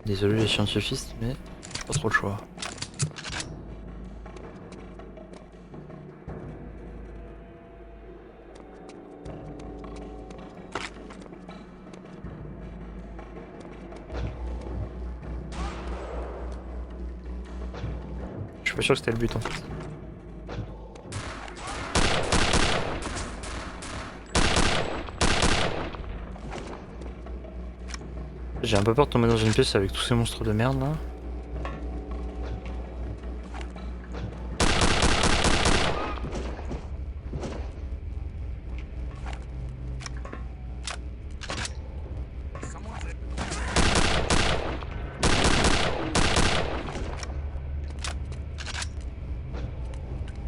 Désolé les scientifiques, mais j'ai pas trop le choix. Je suis pas sûr que c'était le but en fait. J'ai un peu peur de tomber dans une pièce avec tous ces monstres de merde là.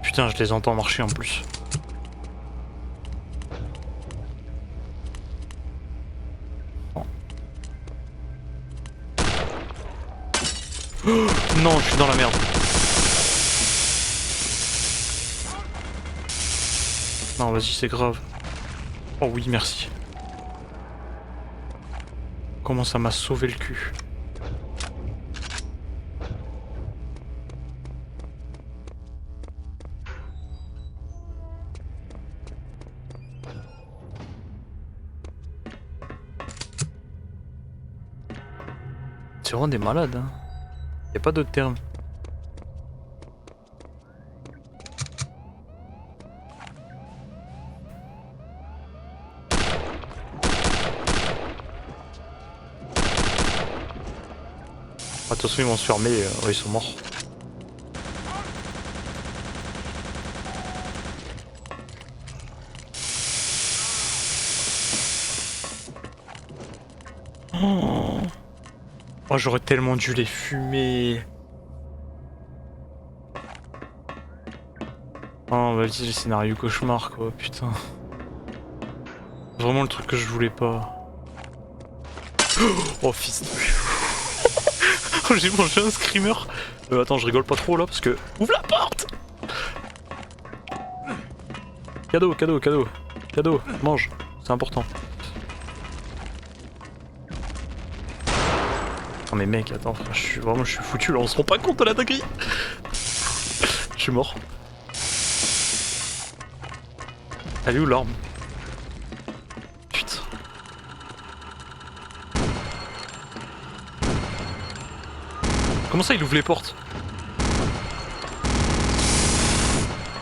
Putain, je les entends marcher en plus. Oh, non, je suis dans la merde. Non, vas-y, c'est grave. Oh oui, merci. Comment ça m'a sauvé le cul. C'est vraiment des malades, hein. Y a pas d'autre terme. Attention, ils vont se fermer, ouais, ils sont morts. Oh, j'aurais tellement dû les fumer. Oh, vas-y, le scénario cauchemar, quoi, putain. Vraiment le truc que je voulais pas. Oh, fils de... J'ai mangé un screamer. Attends, je rigole pas trop, là, parce que... Ouvre la porte! Cadeau, cadeau, cadeau. Cadeau, mange. C'est important. Oh mais mec, attends, frère, je suis foutu là, on se rend pas compte de la dinguerie. Je suis mort. Elle est où l'arme? Putain. Comment ça il ouvre les portes?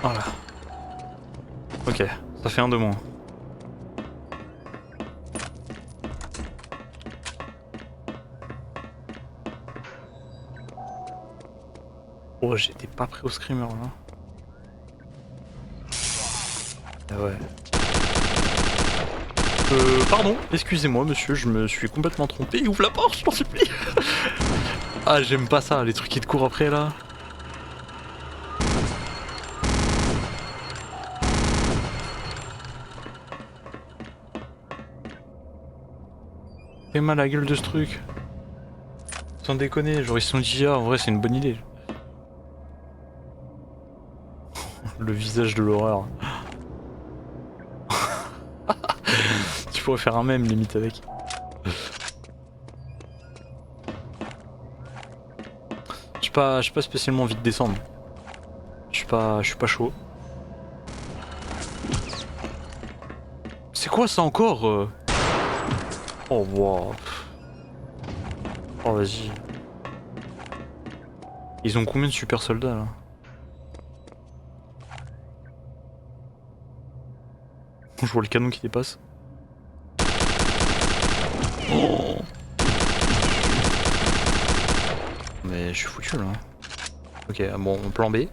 Voilà. Ok, ça fait un de moins. Oh, j'étais pas prêt au screamer là. Ah ouais. Pardon, excusez-moi monsieur, je me suis complètement trompé. Ouvre la porte, je t'en supplie. Ah, j'aime pas ça, les trucs qui te courent après là. Fais mal à la gueule de ce truc. Sans déconner, genre ils sont d'IA, en vrai c'est une bonne idée. Le visage de l'horreur. Tu pourrais faire un mème limite avec. J'ai pas spécialement envie de descendre. Je suis pas chaud. C'est quoi ça encore Oh wow. Oh vas-y. Ils ont combien de super soldats là? Je vois le canon qui dépasse. Oh. Mais je suis foutu là. Ok, bon, plan B.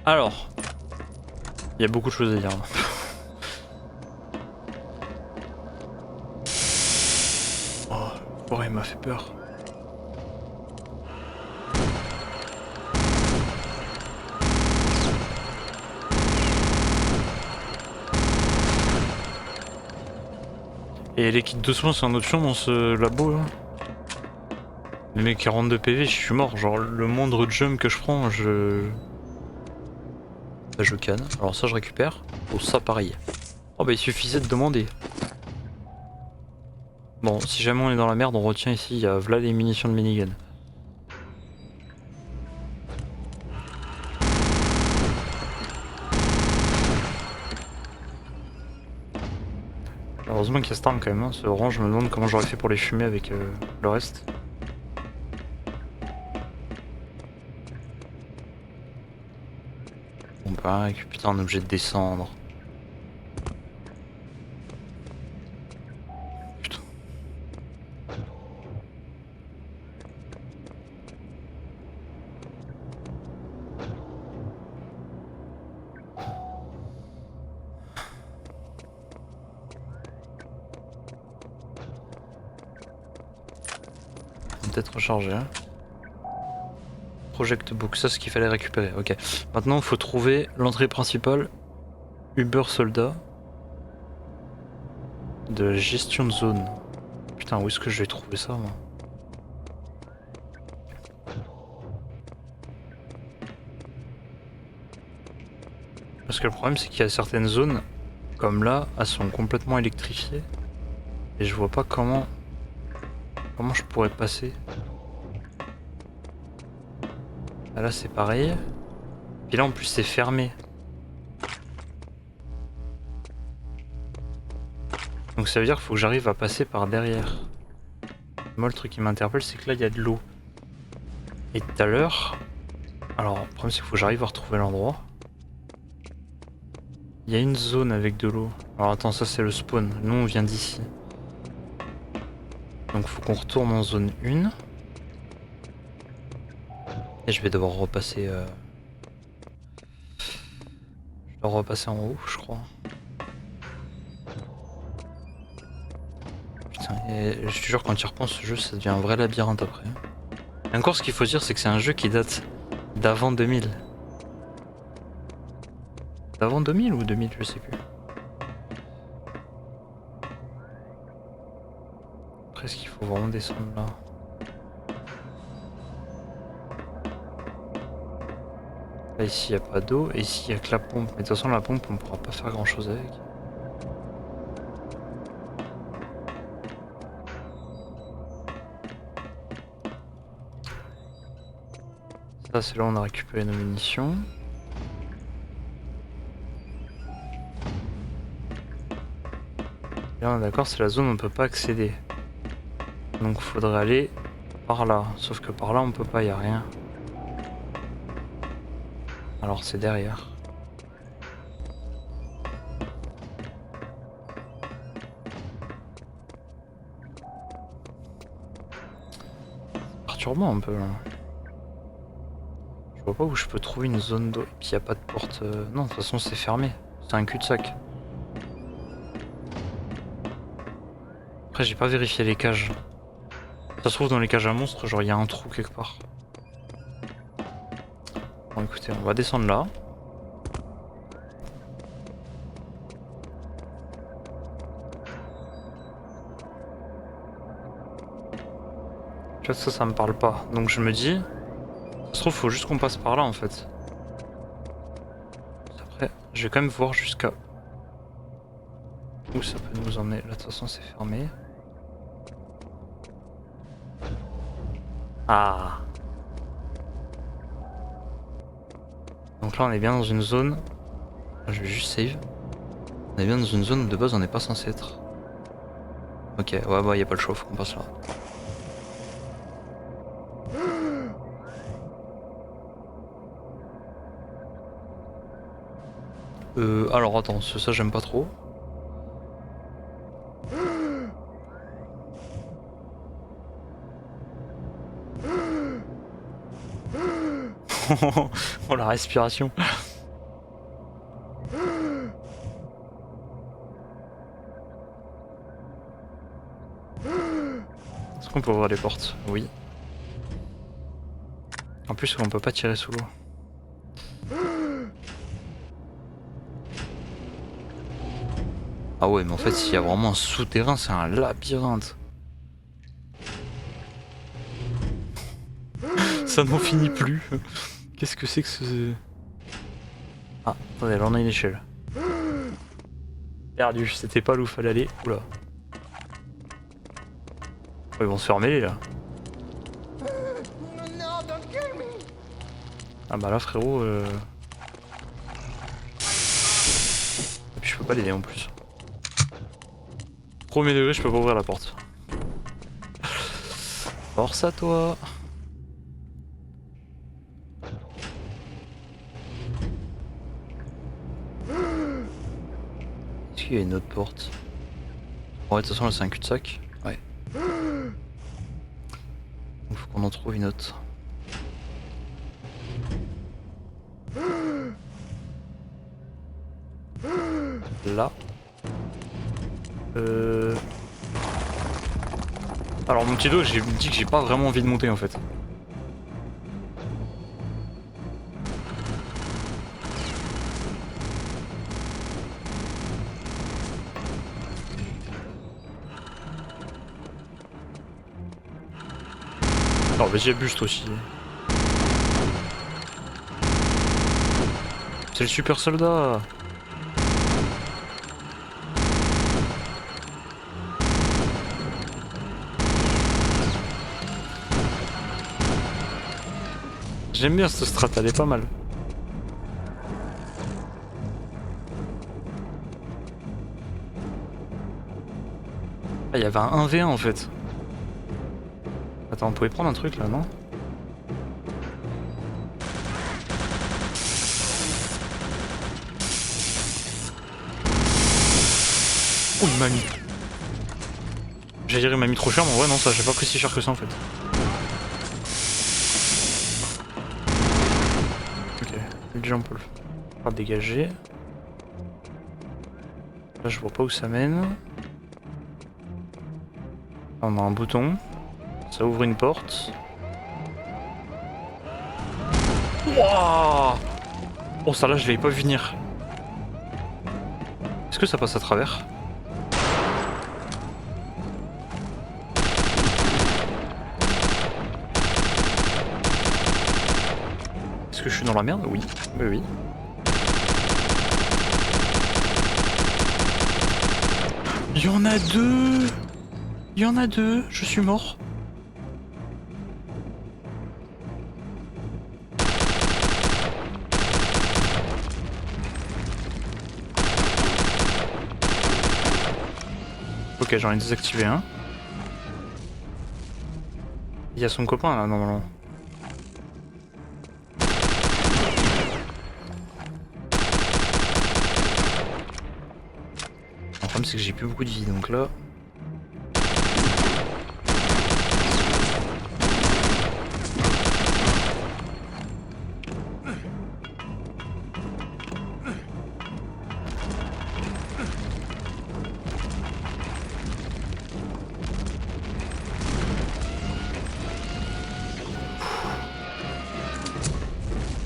Alors, il y a beaucoup de choses à dire. Oh, il m'a fait peur. Et les kits de soins, c'est un option dans ce labo là. Les mecs 42 PV, je suis mort. Genre, le moindre jump que je prends, bah, je canne. Alors, ça, je récupère. Oh, ça, pareil. Oh, bah, il suffisait de demander. Bon, si jamais on est dans la merde, on retient ici. Il y a voilà les munitions de minigun. Heureusement qu'il y a cette arme quand même. Hein. Ce orange, je me demande comment j'aurais fait pour les fumer avec le reste. Bon, bah, putain, on est obligé de descendre. Putain. Peut-être recharger. Hein. Project Book, ça c'est ce qu'il fallait récupérer. Ok. Maintenant, il faut trouver l'entrée principale. Uber Soldat. De la gestion de zone. Putain, où est-ce que je vais trouver ça, moi? Parce que le problème, c'est qu'il y a certaines zones, comme là, elles sont complètement électrifiées. Et je vois pas comment je pourrais passer. Ah, là, c'est pareil. Puis là, en plus, c'est fermé. Donc ça veut dire qu'il faut que j'arrive à passer par derrière. Moi, le truc qui m'interpelle, c'est que là, il y a de l'eau. Et tout à l'heure... Alors, le problème, c'est qu'il faut que j'arrive à retrouver l'endroit. Il y a une zone avec de l'eau. Alors attends, ça c'est le spawn. Nous, on vient d'ici. Donc faut qu'on retourne en zone 1. Et je vais devoir repasser... Je dois repasser en haut, je crois. Putain, et je te jure, quand tu repenses ce jeu, ça devient un vrai labyrinthe après. Et encore, ce qu'il faut dire, c'est que c'est un jeu qui date d'avant 2000. D'avant 2000 ou 2000, je sais plus. Après, est-ce qu'il faut vraiment descendre là? Là, ici, il n'y a pas d'eau. Et ici, il n'y a que la pompe. Mais de toute façon, la pompe, on pourra pas faire grand-chose avec. Ça, c'est là où on a récupéré nos munitions. Là, on est d'accord, c'est la zone où on peut pas accéder. Donc, faudrait aller par là. Sauf que par là, on peut pas, il n'y a rien. Alors, c'est derrière. Perturbant un peu là. Je vois pas où je peux trouver une zone d'eau. Et puis il n'y a pas de porte. Non, de toute façon, c'est fermé. C'est un cul-de-sac. Après, j'ai pas vérifié les cages. Ça se trouve, dans les cages à monstres, genre, il y a un trou quelque part. Bon, écoutez, on va descendre là. Tu vois, ça me parle pas. Donc je me dis, ça se trouve, faut juste qu'on passe par là en fait. Après, je vais quand même voir jusqu'à où ça peut nous emmener. Là, de toute façon, c'est fermé. Ah. Donc là, on est bien dans une zone. Je vais juste save. On est bien dans une zone où de base, on n'est pas censé être. Ok, ouais, bah, y a pas le choix, faut qu'on passe là. Alors attends, ça j'aime pas trop. Oh la respiration. Est-ce qu'on peut ouvrir les portes? Oui. En plus, on peut pas tirer sous l'eau. Ah ouais, mais en fait, s'il y a vraiment un souterrain, c'est un labyrinthe. Ça n'en finit plus. Qu'est-ce que c'est que ce... Ah, attendez, là on a une échelle. Perdu, c'était pas là où fallait aller. Oula. Oh, ils vont se faire mêler là. Ah bah là frérot... Et puis je peux pas l'aider en plus. Premier degré, je peux pas ouvrir la porte. Force à toi. Est-ce qu'il y a une autre porte? Ouais, de toute façon là c'est un cul-de-sac. Ouais. Donc faut qu'on en trouve une autre. Là. Alors mon petit dos, j'ai dit que j'ai pas vraiment envie de monter en fait. Alors vas-y abuse toi aussi. C'est le super soldat. J'aime bien cette strat, elle est pas mal. Ah, il y avait un 1v1 en fait. Attends, on pouvait prendre un truc là, non? Oh, il m'a mis. J'allais dire il m'a mis trop cher, mais en vrai non, ça j'ai pas pris si cher que ça en fait. Ok, déjà on peut le faire dégager. Là je vois pas où ça mène. On a un bouton. Ça ouvre une porte. Wouah! Oh ça là je l'avais pas vu venir. Est-ce que ça passe à travers? Est-ce que je suis dans la merde? Oui. Oui, oui. Il y en a deux! Il y en a deux! Je suis mort! Ok, j'en ai désactivé un. Il y a son copain là, normalement. Le problème c'est que j'ai plus beaucoup de vie donc là.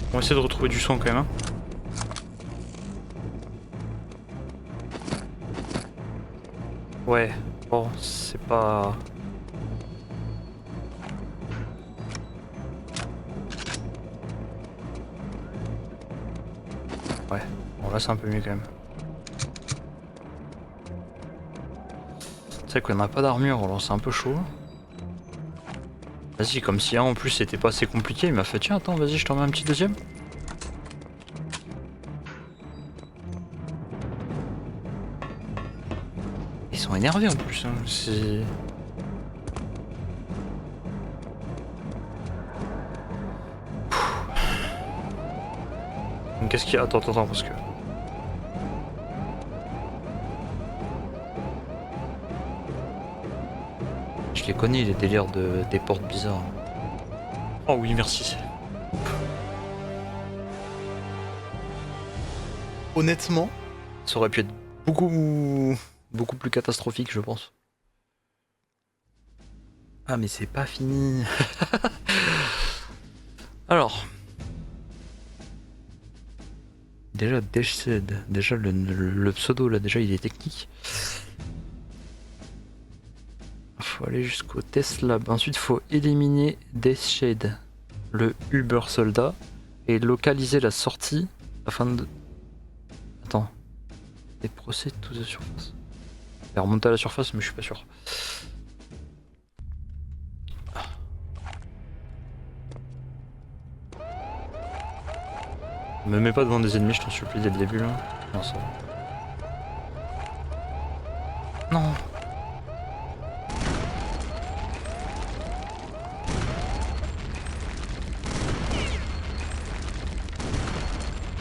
On va essayer de retrouver du soin quand même. Hein. Ouais, bon, c'est pas... Ouais, bon là c'est un peu mieux quand même. Tu sais qu'on n'a pas d'armure, alors c'est un peu chaud. Vas-y, comme si un en plus c'était pas assez compliqué, il m'a fait tiens attends vas-y je t'en mets un petit deuxième. Ils sont énervés en plus, hein. C'est... Qu'est-ce qu'il y a? Attends, parce que... Je les connais les délires des portes bizarres. Oh oui merci. Honnêtement, ça aurait pu être beaucoup plus catastrophique je pense. Ah mais c'est pas fini. Alors... Déjà Dashshed, déjà le pseudo là, déjà il est technique. Faut aller jusqu'au test lab. Ensuite faut éliminer Dashshed, le Uber soldat, et localiser la sortie afin de... Attends. Et procès to the surface. Il a remonté à la surface mais je suis pas sûr. Me mets pas devant des ennemis, je t'en supplie dès le début là. Non, ça va. Non.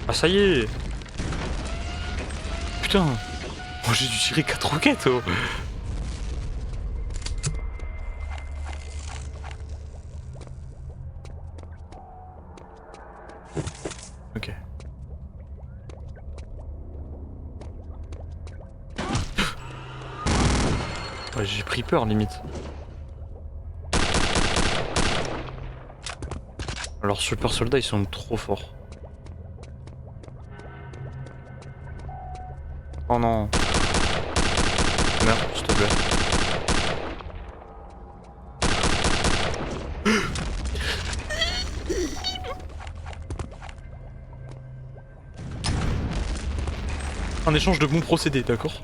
Ah ça y est. Putain. Oh, j'ai dû tirer 4 roquettes oh. Ok. Ouais, j'ai pris peur limite. Alors super soldats ils sont trop forts. Oh non. Merde, s'il te plaît. Un échange de bons procédés, d'accord?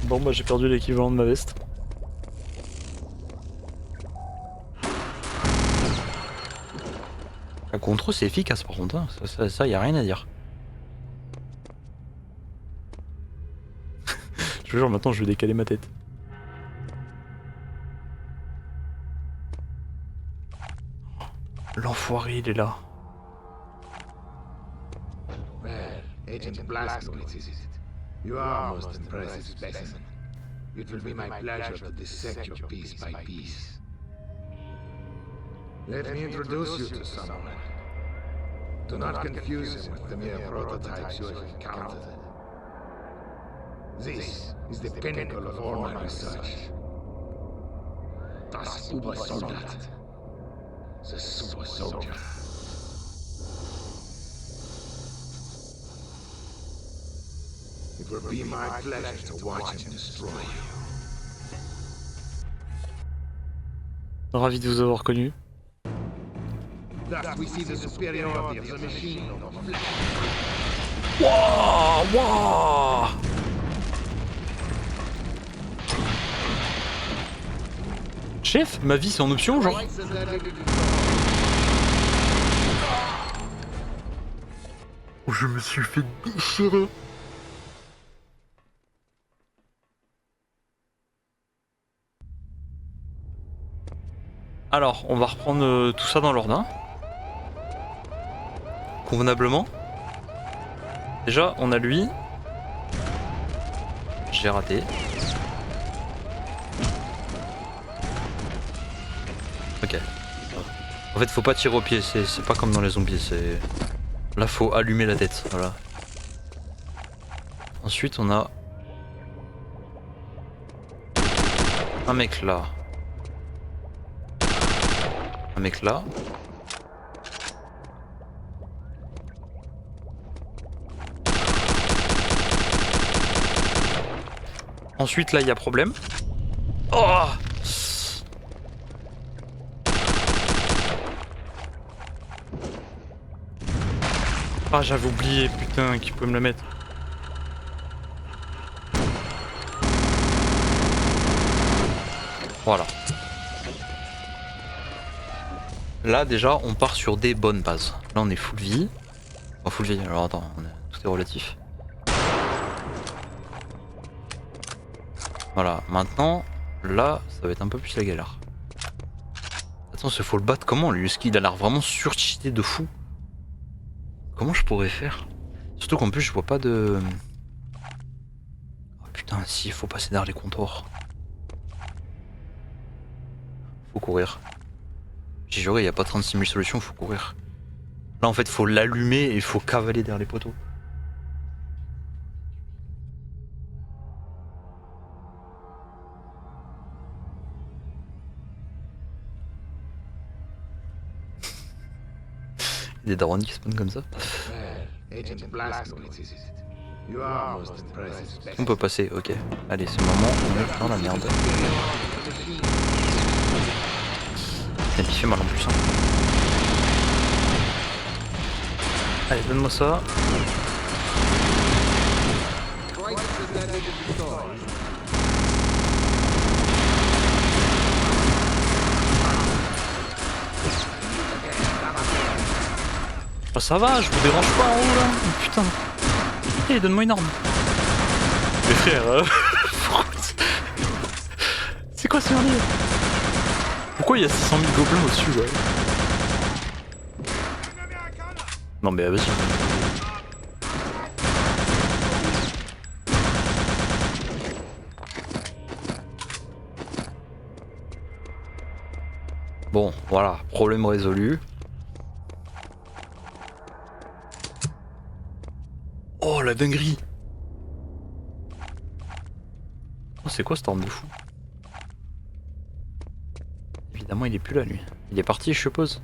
Bon bah j'ai perdu l'équivalent de ma veste. La contre c'est efficace par contre, hein. Ça y a rien à dire. Je vous jure maintenant je vais décaler ma tête. L'enfoiré il est là. Well, Agent Blazkowicz is it? You are a most impressive specimen. It will be my pleasure to dissect your piece by piece. Let me introduce you to someone. Do not confuse him with the mere prototypes you have encountered. This is the pinnacle of all my research. Das Obersoldat. The super soldier. It will be my pleasure to watch him destroy you. Ravi de vous avoir connu. Thus we see the superiority of the machine over flesh. Wouah, wouah. Chef, ma vie c'est en option genre. Oh, je me suis fait déchirer. Alors, on va reprendre tout ça dans l'ordre, hein. Convenablement. Déjà, on a lui. J'ai raté. Ok. En fait, faut pas tirer au pied, c'est pas comme dans les zombies, c'est... Là, faut allumer la tête, voilà. Ensuite, on a... un mec là. Un mec là. Ensuite, là, il y a problème. Oh! Ah, j'avais oublié, putain, qui peut me la mettre. Voilà. Là, déjà, on part sur des bonnes bases. Là, on est full vie. Enfin, full vie, alors attends, tout est relatif. Voilà, maintenant, là, ça va être un peu plus la galère. Attends, il faut le battre comment, lui? Est-ce qu'il a l'air vraiment surcheaté de fou? Comment je pourrais faire? Surtout qu'en plus, je vois pas de... Oh putain, si, il faut passer derrière les comptoirs. Faut courir. J'ai juré, il n'y a pas 36 000 solutions, faut courir. Là, en fait, faut l'allumer et il faut cavaler derrière les poteaux. des darons qui spawnent comme ça. Well, Agent Blazkowicz, is it? You are most impressive On specimen. peut passer, ok. Allez, c'est le moment, on est dans la merde. Putain, il fait mal en plus. Hein. Allez, donne-moi ça. Oh, ça va, je vous dérange pas en haut là. Oh, putain. Hé, donne-moi une arme. Mais frère, c'est quoi ce merdier? Pourquoi il y a 600 000 gobelins au-dessus là? Non mais vas-y. Bon, voilà, problème résolu. Oh la dinguerie! Oh, c'est quoi cette arme de fou? Évidemment, il est plus là lui. Il est parti, je suppose.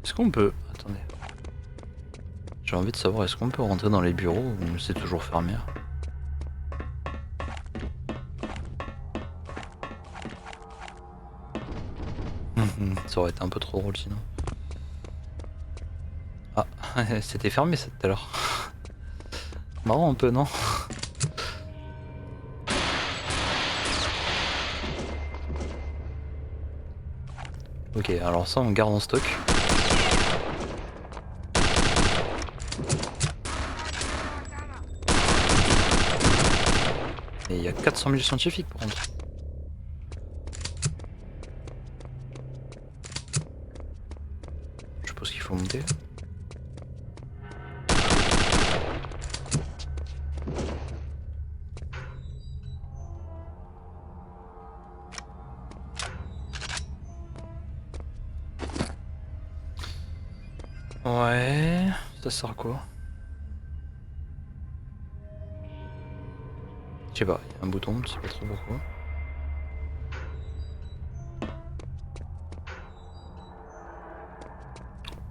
Est-ce qu'on peut... Attendez. J'ai envie de savoir, est-ce qu'on peut rentrer dans les bureaux ou c'est toujours fermé? Ça aurait été un peu trop drôle sinon. Ah, c'était fermé ça tout à l'heure. Marrant un peu, non? Ok, alors ça on garde en stock. Et il y a 400 000 scientifiques par contre. Je suppose qu'il faut monter. Ouais, ça sert à quoi? Je sais pas, il y a un bouton, je sais pas trop pourquoi.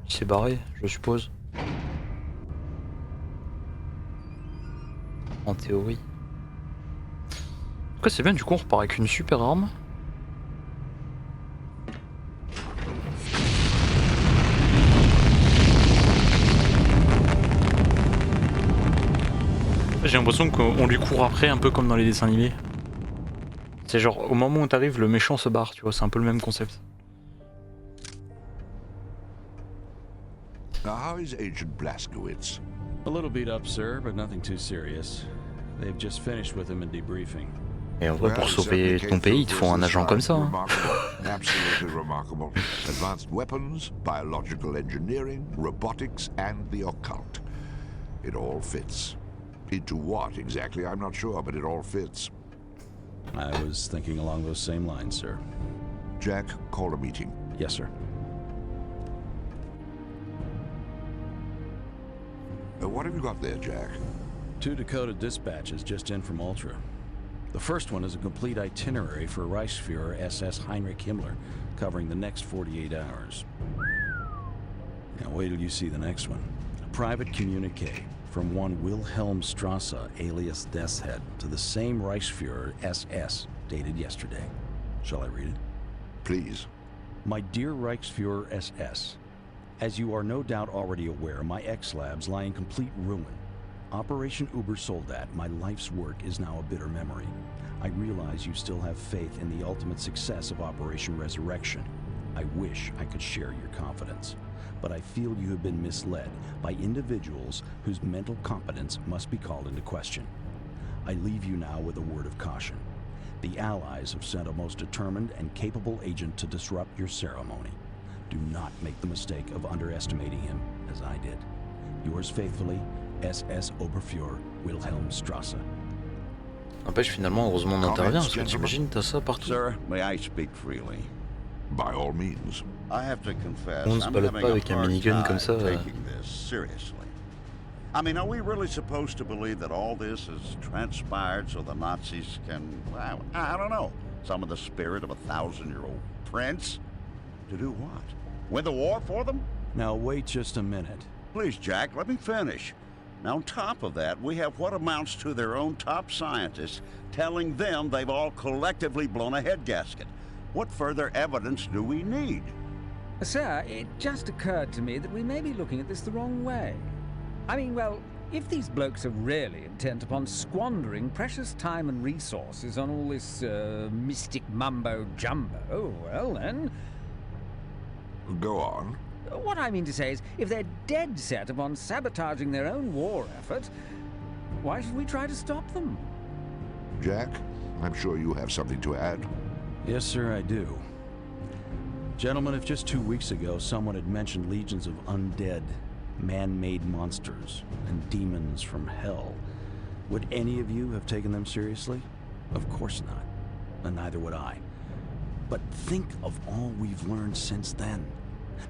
Il s'est barré, je suppose. En théorie. Quoi, c'est bien, du coup on repart avec une super arme. J'ai l'impression qu'on lui court après un peu comme dans les dessins animés. C'est genre au moment où t'arrives le méchant se barre, tu vois, c'est un peu le même concept. Now, how is Agent Blazkowicz? A little beat up, sir, but nothing too serious. They've just finished with him in debriefing. Et en vrai, pour sauver ton pays, il te faut un agent comme ça. Hein. Absolutely remarkable. Advanced weapons, biological engineering, robotics, and the occult. It all fits. Into what exactly, I'm not sure, but it all fits. I was thinking along those same lines, sir. Jack, call a meeting. Yes, sir. What have you got there, Jack? 2 decoded dispatches just in from Ultra. The first one is a complete itinerary for Reichsfuhrer SS Heinrich Himmler, covering the next 48 hours. Now wait till you see the next one. A private communique from one Wilhelm Strasse, alias Deathshead, to the same Reichsfuhrer SS, dated yesterday. Shall I read it? Please. My dear Reichsfuhrer SS, as you are no doubt already aware, my X-Labs lie in complete ruin. Operation Uber Soldat, my life's work, is now a bitter memory. I realize you still have faith in the ultimate success of Operation Resurrection. I wish I could share your confidence. But I feel you have been misled by individuals whose mental competence must be called into question. I leave you now with a word of caution. The Allies have sent a most determined and capable agent to disrupt your ceremony. Do not make the mistake of underestimating him, as I did. Yours faithfully, SS Oberfuhrer Wilhelm Strasse. N'empêche, finalement, heureusement on intervient, parce que t'imagines, t'as ça partout. Sir, may I speak freely? By all means. I have to confess, On se I'm balade having pas a avec un hard minigun comme time ça. taking this seriously. I mean, are we really supposed to believe that all this has transpired so the Nazis can, well, I don't know, summon the spirit of a 1,000-year-old prince? To do what? Win the war for them? Now wait just a minute. Please, Jack, let me finish. Now, on top of that, we have what amounts to their own top scientists telling them they've all collectively blown a head gasket. What further evidence do we need? Sir, it just occurred to me that we may be looking at this the wrong way. I mean, well, if these blokes are really intent upon squandering precious time and resources on all this mystic mumbo-jumbo, well then... Go on. What I mean to say is, if they're dead set upon sabotaging their own war effort, why should we try to stop them? Jack, I'm sure you have something to add. Yes, sir, I do. Gentlemen, if just 2 weeks ago someone had mentioned legions of undead, man-made monsters and demons from hell, would any of you have taken them seriously? Of course not. And neither would I. But think of all we've learned since then.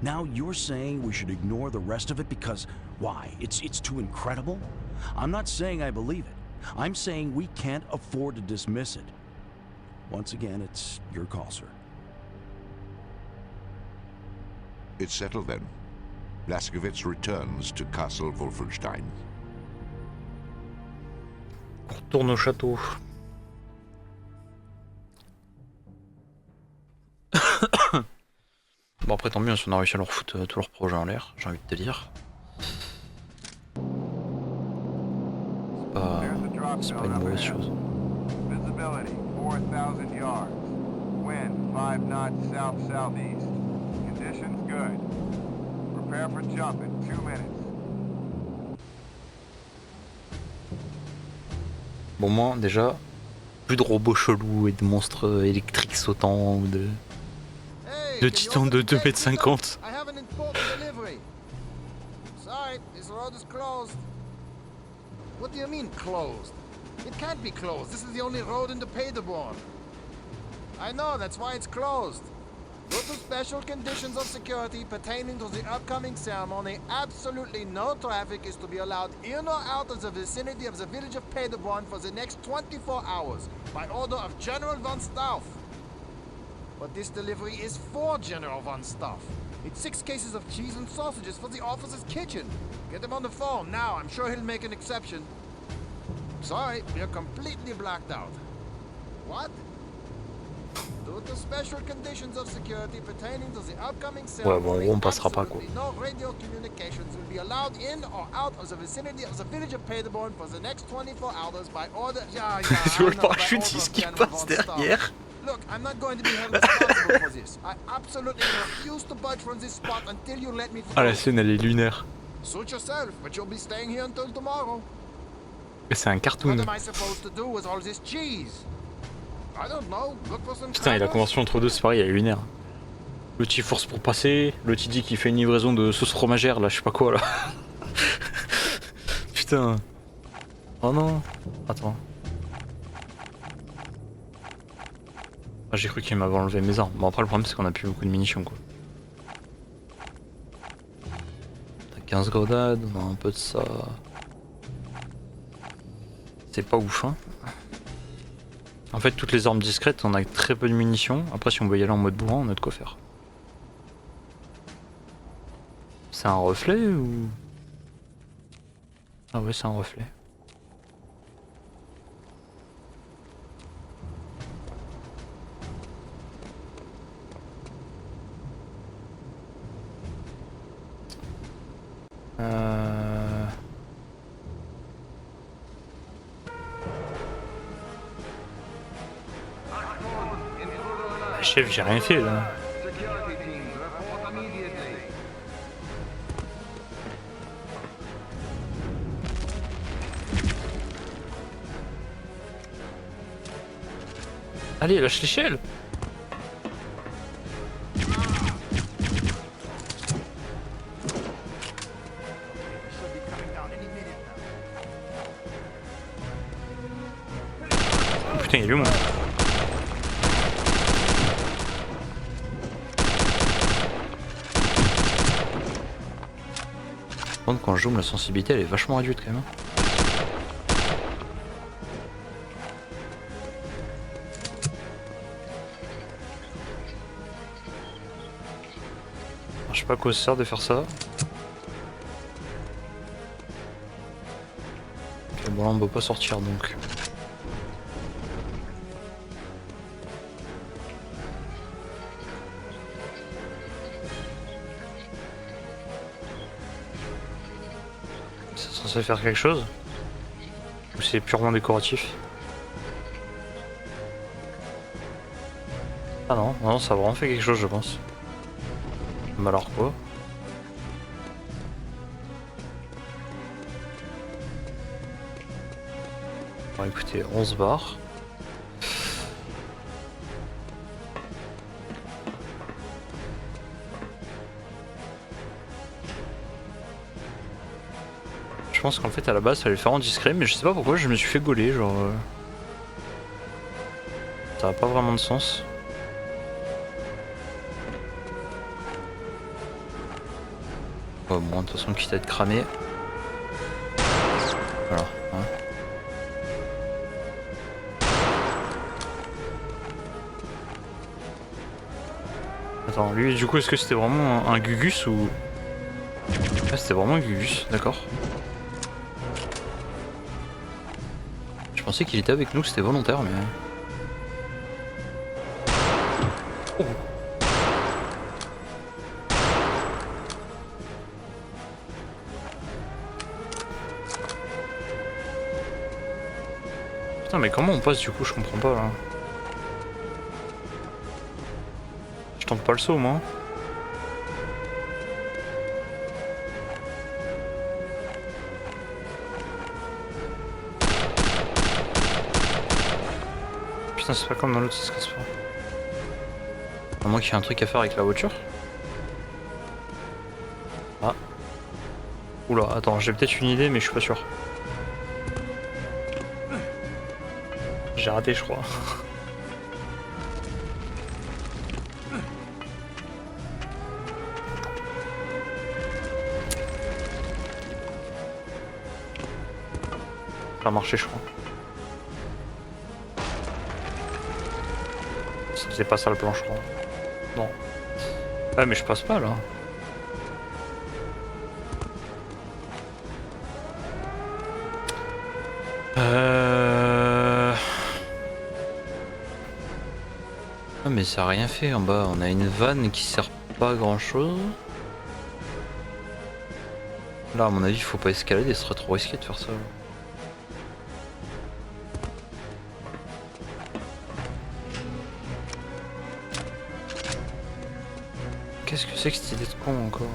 Now you're saying we should ignore the rest of it because, why, it's too incredible? I'm not saying I believe it. I'm saying we can't afford to dismiss it. Once again, it's your call, sir. It's settled then. Blazkowicz returns to Castle Wolfenstein. On retourne au château. Bon après tant mieux si on a réussi à leur foutre tout leur projet en l'air, j'ai envie de te dire. C'est pas une mauvaise chose. Visibility 4,000 yards. Wind 5 knots south-southeast. Conditions good. Prepare for jump in 2 minutes. Bon moi déjà, plus de robots chelous et de monstres électriques sautants ou de titans de 2,50 m. I have an important delivery. Sorry, this road is closed. What do you mean closed? It can't be closed. This is the only road into Paderborn. I know, that's why it's closed. Due to special conditions of security pertaining to the upcoming ceremony, absolutely no traffic is to be allowed in or out of the vicinity of the village of Paderborn for the next 24 hours, by order of General von Stauff. But this delivery is for General von Stauff. It's 6 cases of cheese and sausages for the officer's kitchen. Get him on the phone now. I'm sure he'll make an exception. Sorry, you're completely blacked out. What? Due to special conditions of security pertaining to the upcoming ceremony, on passera pas, quoi. absolutely no radio communications will be allowed in or out of the vicinity of the village of Paderborn for the next 24 hours by order. Sur le parachute, c'est ce qui passe derrière. Look, I'm not going to be held responsible for this. I absolutely refuse to budge from this spot until you let me through. Ah la scène elle est lunaire. Suit yourself, but you'll be staying here until tomorrow. Mais c'est un cartoon. What am I supposed to do with all this cheese? I don't know. Look for some Putain et la convention entre deux c'est pareil, elle est lunaire. L'autre il force pour passer, l'autre il dit qu'il fait une livraison de sauce fromagère là, je sais pas quoi là. Putain. Oh non. Attends. Ah, j'ai cru qu'il m'avait enlevé mes armes. Bon après le problème c'est qu'on a plus beaucoup de munitions quoi. T'as 15 grenades, on a un peu de ça. C'est pas ouf hein. En fait toutes les armes discrètes on a très peu de munitions. Après si on veut y aller en mode bourrin on a de quoi faire. C'est un reflet ou... Ah ouais c'est un reflet. Chef, j'ai rien fait là. Security teams report immediately. Allez, lâche l'échelle. Oh, putain, il est où moi? Par contre, quand je zoome, la sensibilité elle est vachement réduite quand même. Je sais pas à quoi ça sert de faire ça. Ok, bon là on peut pas sortir donc. C'est censé faire quelque chose? Ou c'est purement décoratif? Ah non, non, ça a vraiment fait quelque chose je pense. Mais alors quoi? Bon écoutez, on se barre. Je pense qu'en fait à la base ça allait faire en discret, mais je sais pas pourquoi je me suis fait gauler, genre... Ça a pas vraiment de sens. Oh, bon, de toute façon quitte à être cramé. Voilà. Hein. Attends, lui du coup est-ce que c'était vraiment un Gugus ou... Ah, c'était vraiment un Gugus, d'accord. Je pensais qu'il était avec nous, c'était volontaire mais... Oh. Putain mais comment on passe du coup, je comprends pas là. Je tente pas le saut moi. Putain c'est pas comme dans l'autre, ça se casse pas. À moins qu'il y ait un truc à faire avec la voiture. Ah. Oula, attends, j'ai peut-être une idée mais je suis pas sûr. J'ai raté je crois. Ça a marché je crois. C'est pas ça le plan je crois. Non. Ah mais je passe pas là. Ah mais ça a rien fait en bas, on a une vanne qui sert pas à grand chose. Là à mon avis il faut pas escalader, ce serait trop risqué de faire ça. Qu'est-ce que c'est que cette idée de con encore?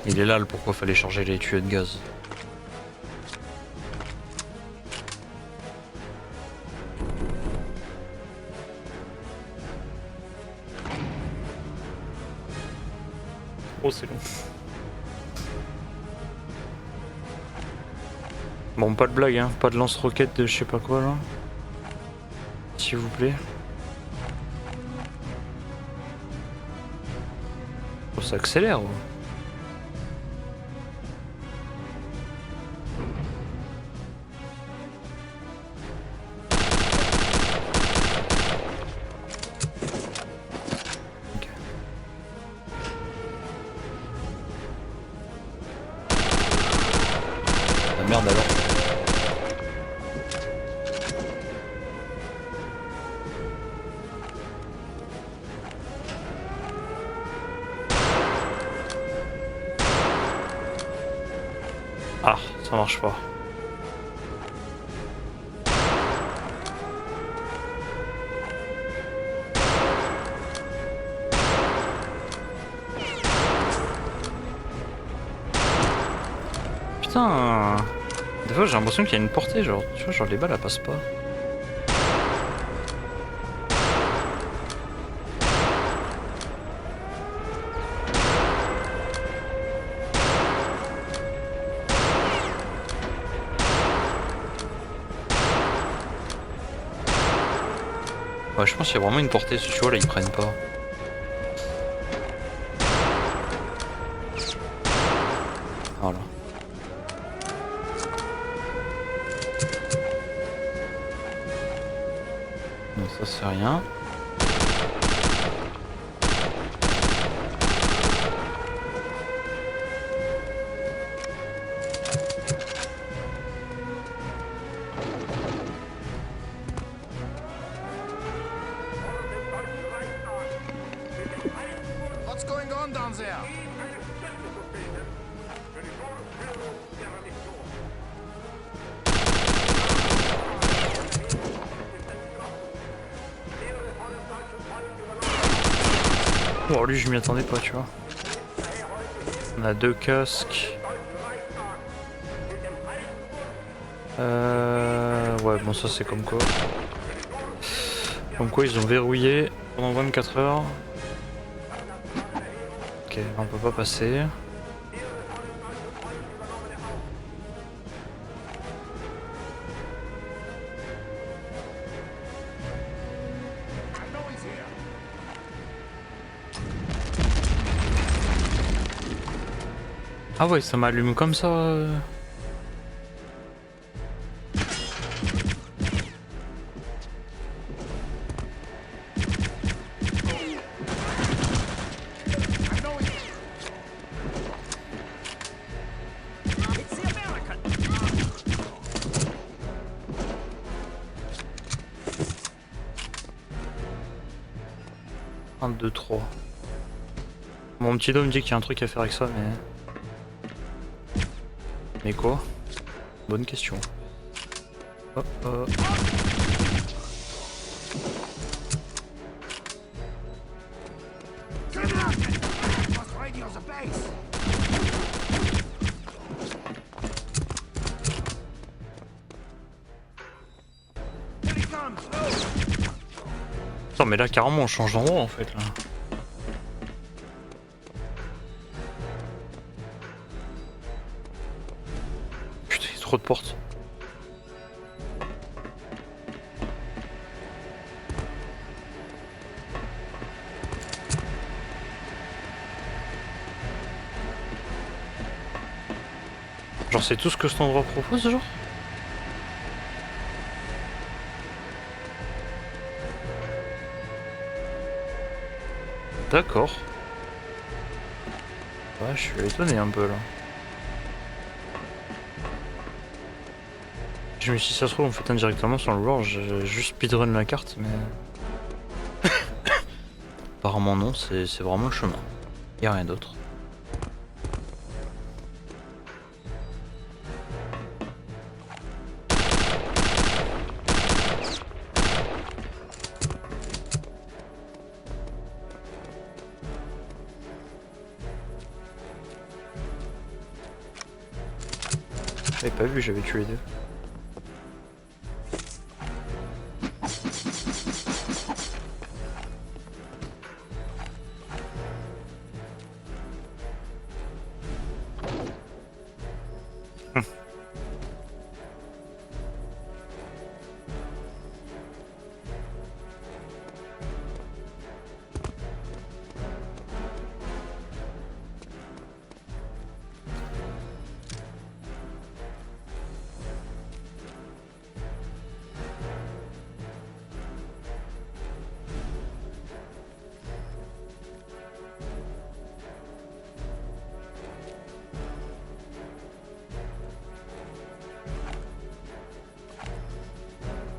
Il est là le pourquoi fallait charger les tuyaux de gaz. Oh c'est long. Bon pas de blague hein, pas de lance-roquette de je sais pas quoi là. S'il vous plaît. Oh ça accélère ouais. Merde alors. Ah, ça marche pas. Putain. Des fois j'ai l'impression qu'il y a une portée, genre, tu vois, genre les balles elles passent pas. Ouais, je pense qu'il y a vraiment une portée, tu vois là ils prennent pas. Voilà. Donc ça c'est rien. What's going on down there? Bon, lui je m'y attendais pas, tu vois. On a 2 casques. Ouais, bon ça c'est comme quoi. Comme quoi ils ont verrouillé pendant 24 heures. Ok, on peut pas passer. Ah ouais, ça m'allume comme ça. Un, 2, 3. Mon petit dos me dit qu'il y a un truc à faire avec ça, mais... Mais quoi? Bonne question. Hop, hop. Attends, mais là carrément on change d'endroit en fait là. Putain, il y a trop de portes. Genre c'est tout ce que cet endroit propose genre? D'accord. Ouais, je suis étonné un peu là. Je me suis dit, si ça se trouve, on fait indirectement sur le joueur, j'ai juste speedrun la carte, mais. Apparemment, non, c'est vraiment le chemin. Y a rien d'autre. J'avais pas vu, j'avais tué les deux.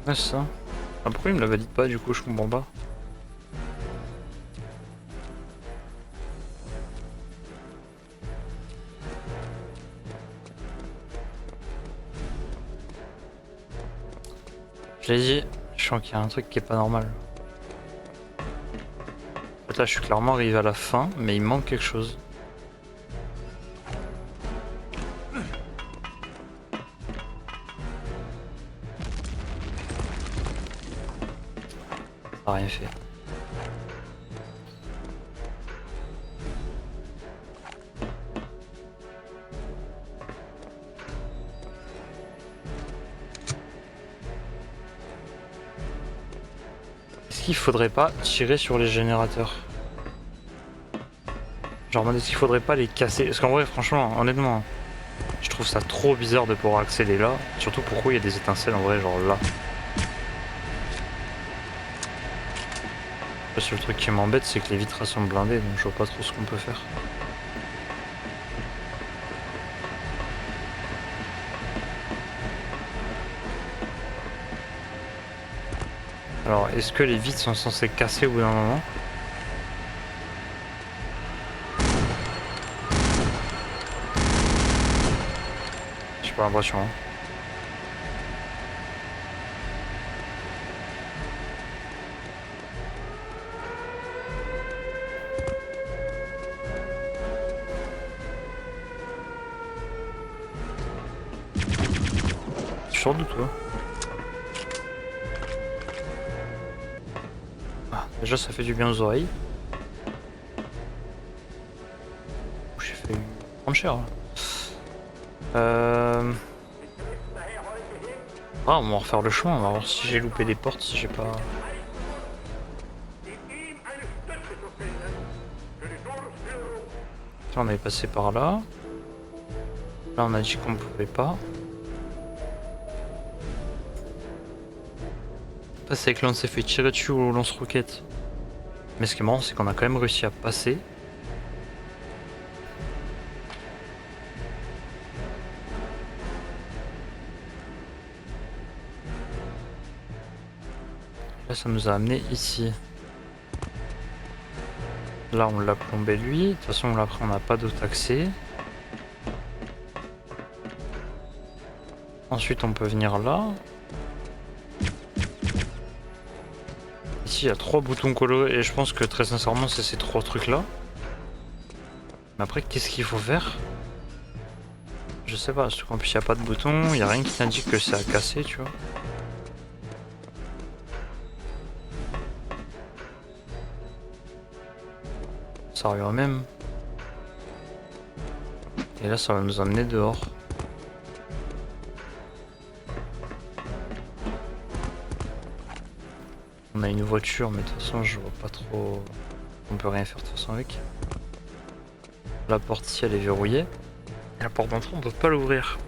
Ah, c'est ça. Ah, pourquoi il me la valide pas du coup, je comprends pas. Je l'ai dit, je sens qu'il y a un truc qui est pas normal. En fait, là, je suis clairement arrivé à la fin, mais il manque quelque chose. Ça a rien fait. Qu'est-ce qu'il faudrait pas tirer sur les générateurs? Genre, est-ce qu'il faudrait pas les casser? Parce qu'en vrai, franchement, honnêtement, je trouve ça trop bizarre de pouvoir accéder là. Surtout pourquoi il y a des étincelles en vrai, genre là. Parce que le truc qui m'embête, c'est que les vitres sont blindées, donc je vois pas trop ce qu'on peut faire. Alors, est-ce que les vitres sont censées casser au bout d'un moment? J'ai pas l'impression. Hein. Tu sors d'où toi? Ah, déjà ça fait du bien aux oreilles. J'ai fait prendre cher là. Ah, on va refaire le chemin, on va voir si j'ai loupé des portes, si j'ai pas... Là, on avait passé par là. Là, on a dit qu'on pouvait pas. Là, c'est que là, on s'est fait tirer dessus au lance-roquette. Mais ce qui est marrant, c'est qu'on a quand même réussi à passer. Là, ça nous a amené ici. Là, on l'a plombé lui. De toute façon, là, après, on n'a pas d'autre accès. Ensuite, on peut venir là. Ici, il y a 3 boutons colorés et je pense que très sincèrement, c'est ces 3 trucs-là. Mais après, qu'est-ce qu'il faut faire? Je sais pas, surtout qu'en plus, il n'y a pas de bouton. Il n'y a rien qui t'indique que c'est à casser, tu vois. Ça revient au même. Et là, ça va nous amener dehors. On a une voiture, mais de toute façon, je vois pas trop... On peut rien faire de toute façon avec. La porte ici, elle est verrouillée. Et la porte d'entrée, on peut pas l'ouvrir.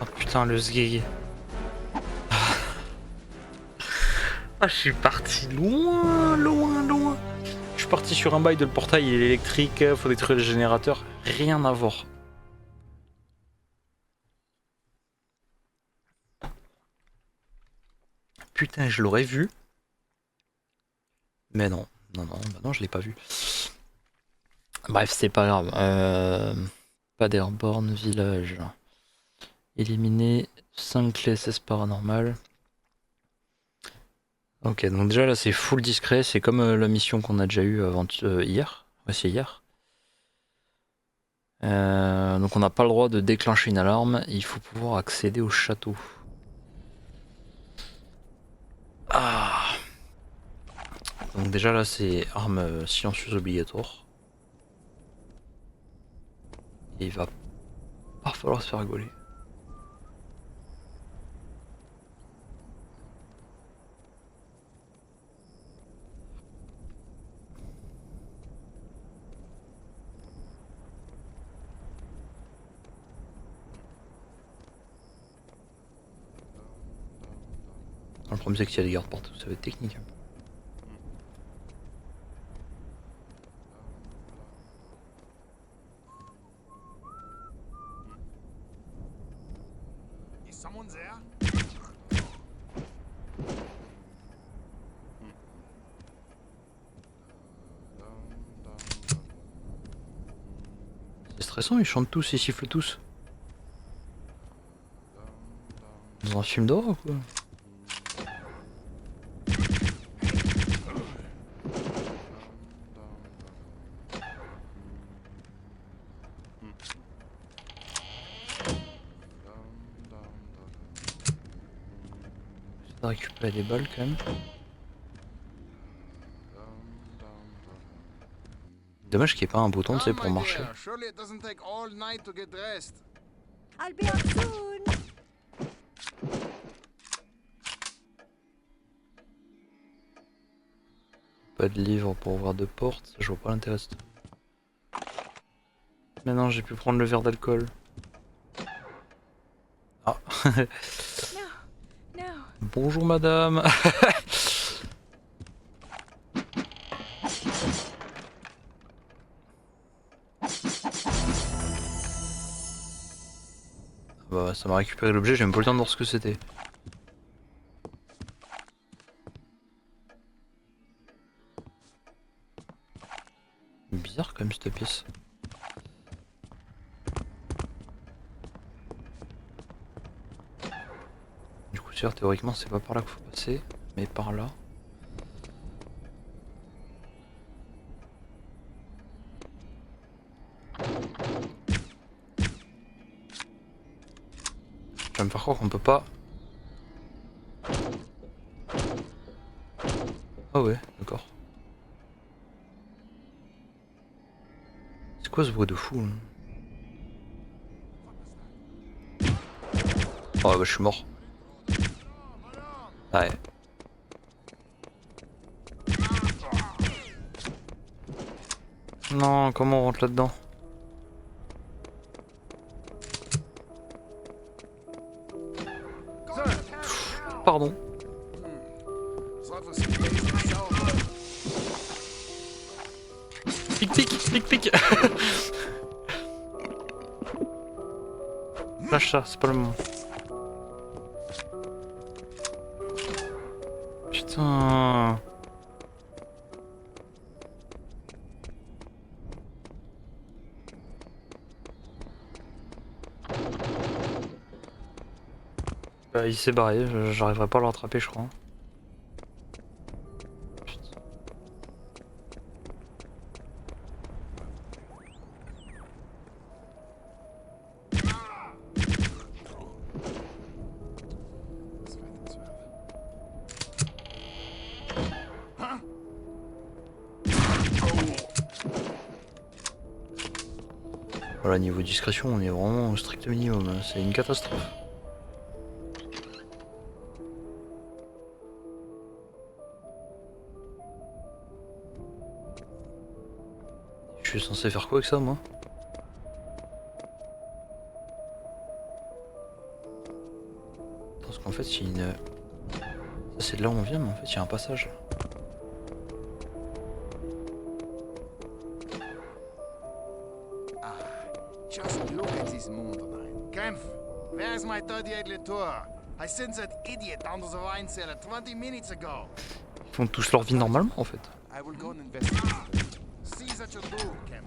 Oh putain, le sgeg. Ah, je suis parti loin, loin, loin. Je suis parti sur un bail de le portail, il est électrique, faut détruire le générateur. Rien à voir. Putain, je l'aurais vu. Mais non, non, non, bah non, je l'ai pas vu. Bref, c'est pas grave. Pas d'Airborne Village. Éliminer 5 clés SS paranormales. Ok, donc déjà là c'est full discret, c'est comme la mission qu'on a déjà eue avant hier. Ouais, c'est hier. Donc on n'a pas le droit de déclencher une alarme, il faut pouvoir accéder au château. Ah. Donc déjà là c'est arme silencieuse obligatoire. Et il va pas falloir se faire rigoler. Le problème c'est qu'il y a des gardes partout, ça va être technique. C'est stressant, ils chantent tous, ils sifflent tous. dans un film d'horreur ou quoi? J'essaie de récupérer des balles quand même. Dommage qu'il n'y ait pas un bouton, tu sais, pour marcher. Surely it doesn't take all night to get dressed. I'll be up soon. Pas de livre pour ouvrir de portes, je vois pas l'intérêt de ça. Maintenant j'ai pu prendre le verre d'alcool. Ah. No. Bonjour madame. Bah ça m'a récupéré l'objet, j'ai même pas le temps de voir ce que c'était. Bizarre quand même cette pièce. Du coup sûr théoriquement c'est pas par là qu'il faut passer, mais par là. Je vais me faire croire qu'on peut pas. Ah ouais, d'accord. C'est quoi ce bruit de fou là? Oh bah je suis mort. Ouais. Non, comment on rentre là-dedans? Pardon. Pic pic, pic pic. Lâche ça, c'est pas le moment. Putain. Bah, il s'est barré, j'arriverai pas à le rattraper je crois. Putain. Voilà, niveau discrétion, on est vraiment au strict minimum, hein. C'est une catastrophe. Je suis censé faire quoi avec ça, moi? Parce qu'en fait, il y a une... Ça, c'est de là où on vient, mais en fait, il y a un passage. Just look at this moon tonight. Kempf, where's my 38 Latour? I sent that idiot down to the wine cellar 20 minutes ago. Ils font tous leur vie normalement, en fait. I will go and investigate. See that you do, Kempf.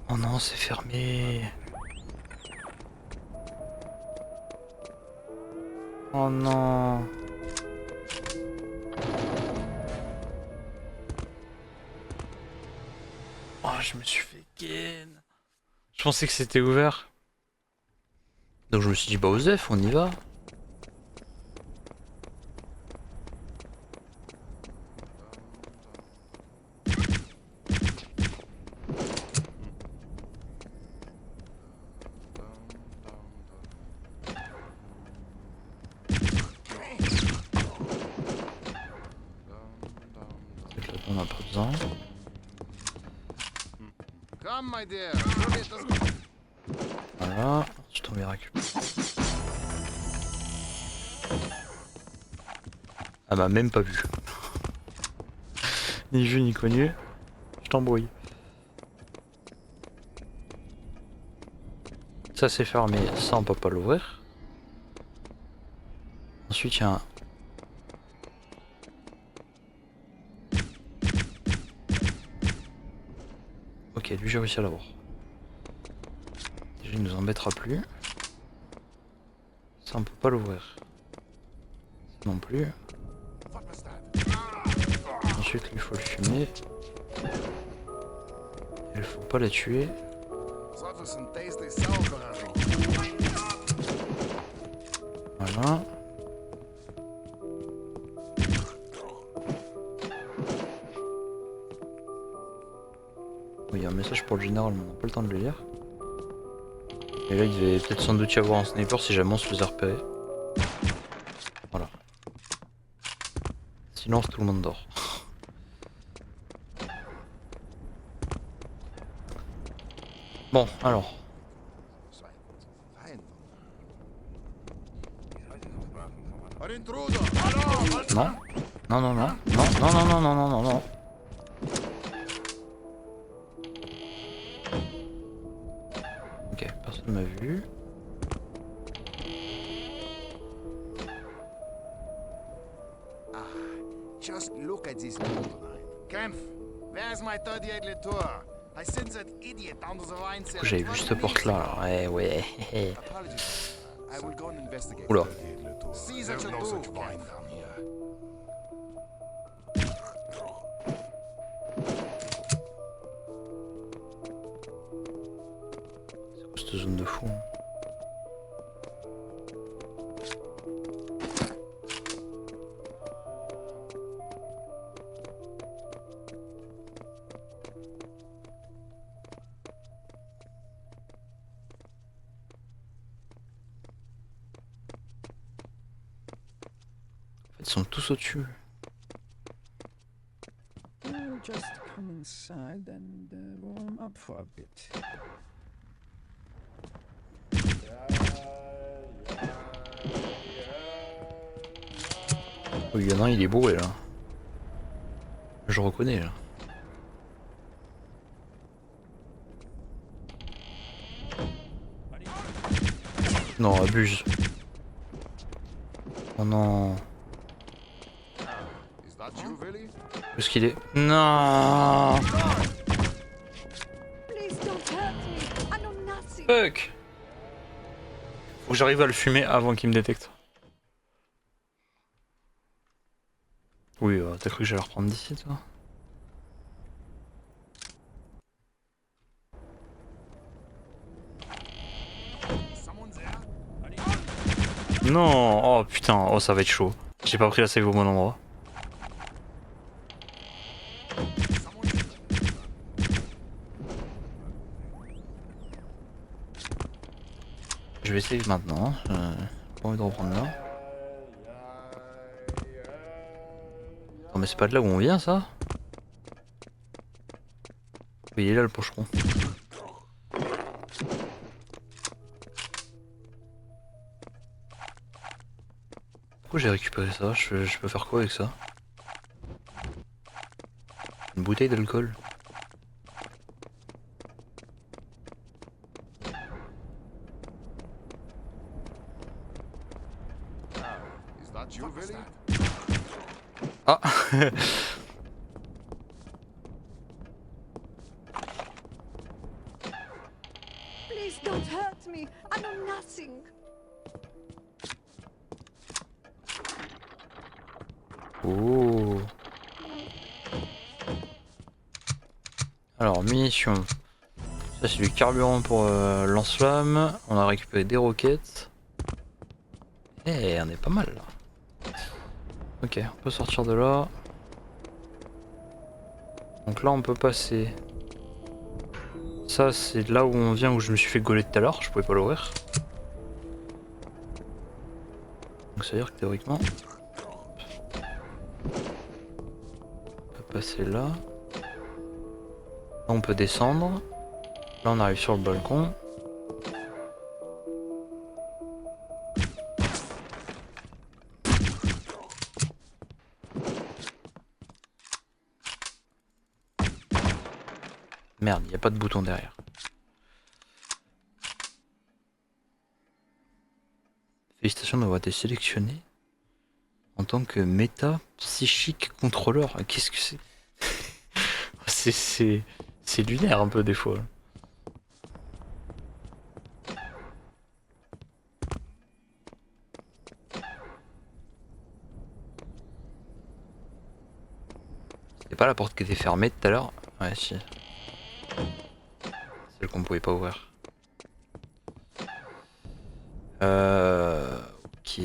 Oh non, c'est fermé. Oh non. Oh, je me suis fait ken. Je pensais que c'était ouvert. Donc je me suis dit, bah Osef, on y va. On n'a pas besoin. Come, my dear. Surely it doesn't... Voilà, je t'en vais récupérer. Elle m'a même pas vu. Ni vu ni connu. Je t'embrouille. Ça c'est fermé, ça on peut pas l'ouvrir. Ensuite il y a un... Ok, lui j'ai réussi à l'avoir. Déjà il nous embêtera plus. Ça on peut pas l'ouvrir. Ça non plus. Ensuite il faut le fumer. Il faut pas la tuer. Voilà. Oui, il y a un message pour le général, mais on n'a pas le temps de le lire. Et là, il devait peut-être sans doute y avoir un sniper si jamais on se faisait repérer. Voilà. Silence, tout le monde dort. Bon, alors. Non. Non, non, non. Non, non, non, non, non, non, non, non. Ok, personne m'a vu. Just look at this mountain. Kempf, where's my 38 Latour? I sent that idiot down to the wine cellar. J'avais vu cette porte là. Ouais, ouais. Apologies. I will go and investigate. Oula. See that you do, Kempf. C'est quoi cette zone de fou hein. Ils sont tous au-dessus. We'll just come inside and warm up for a bit. Oh, il y en a un, il est bourré là. Je reconnais là. Non, abuse. Oh non. Is that you, Willy? Où est-ce qu'il est? Non. Please don't hurt me. I know nothing. Fuck. Faut que j'arrive à le fumer avant qu'il me détecte. Oui, t'as cru que j'allais reprendre d'ici toi? Someone's there? Non. Oh putain, oh ça va être chaud. J'ai pas pris la save au bon endroit. Je vais essayer maintenant. Pas envie de reprendre là. Non mais c'est pas de là où on vient ça? Oui, il est là le pocheron. Pourquoi j'ai récupéré ça? Je peux faire quoi avec ça? Une bouteille d'alcool. Is that you, Willy? Ah. Please don't hurt me. I know nothing. Oh. Alors, munitions. Ça, c'est du carburant pour lance-flamme. On a récupéré des roquettes. Eh, on est pas mal là. Ok, on peut sortir de là. Donc là, on peut passer. Ça, c'est là où on vient, où je me suis fait gauler tout à l'heure. Je pouvais pas l'ouvrir. Donc ça veut dire que théoriquement, on peut passer là. Là, on peut descendre. Là, on arrive sur le balcon. Merde, il n'y a pas de bouton derrière. Félicitations d'avoir été sélectionné en tant que méta psychique contrôleur. Qu'est-ce que c'est? C'est lunaire un peu des fois. C'était pas la porte qui était fermée tout à l'heure? Ouais, si. Celle qu'on pouvait pas ouvrir. Ok.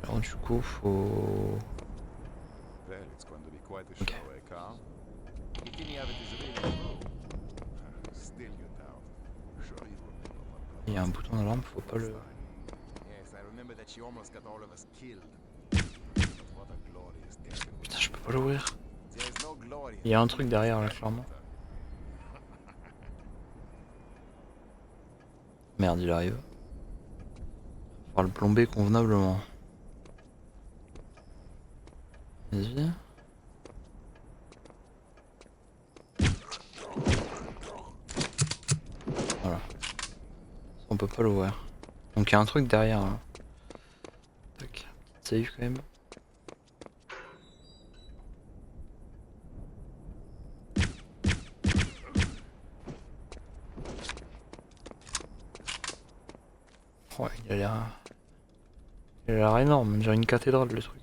Alors du coup, faut... Ok. Il y a un bouton d'alarme, faut pas le... Putain, je peux pas l'ouvrir. Il y a un truc derrière là, clairement. Merde, il arrive. On va le plomber convenablement. Vas-y. Voilà. On peut pas l'ouvrir. Donc il y a un truc derrière. Hein. Tac. Save quand même. Ouais, il a l'air... Il a l'air énorme, on dirait une cathédrale le truc.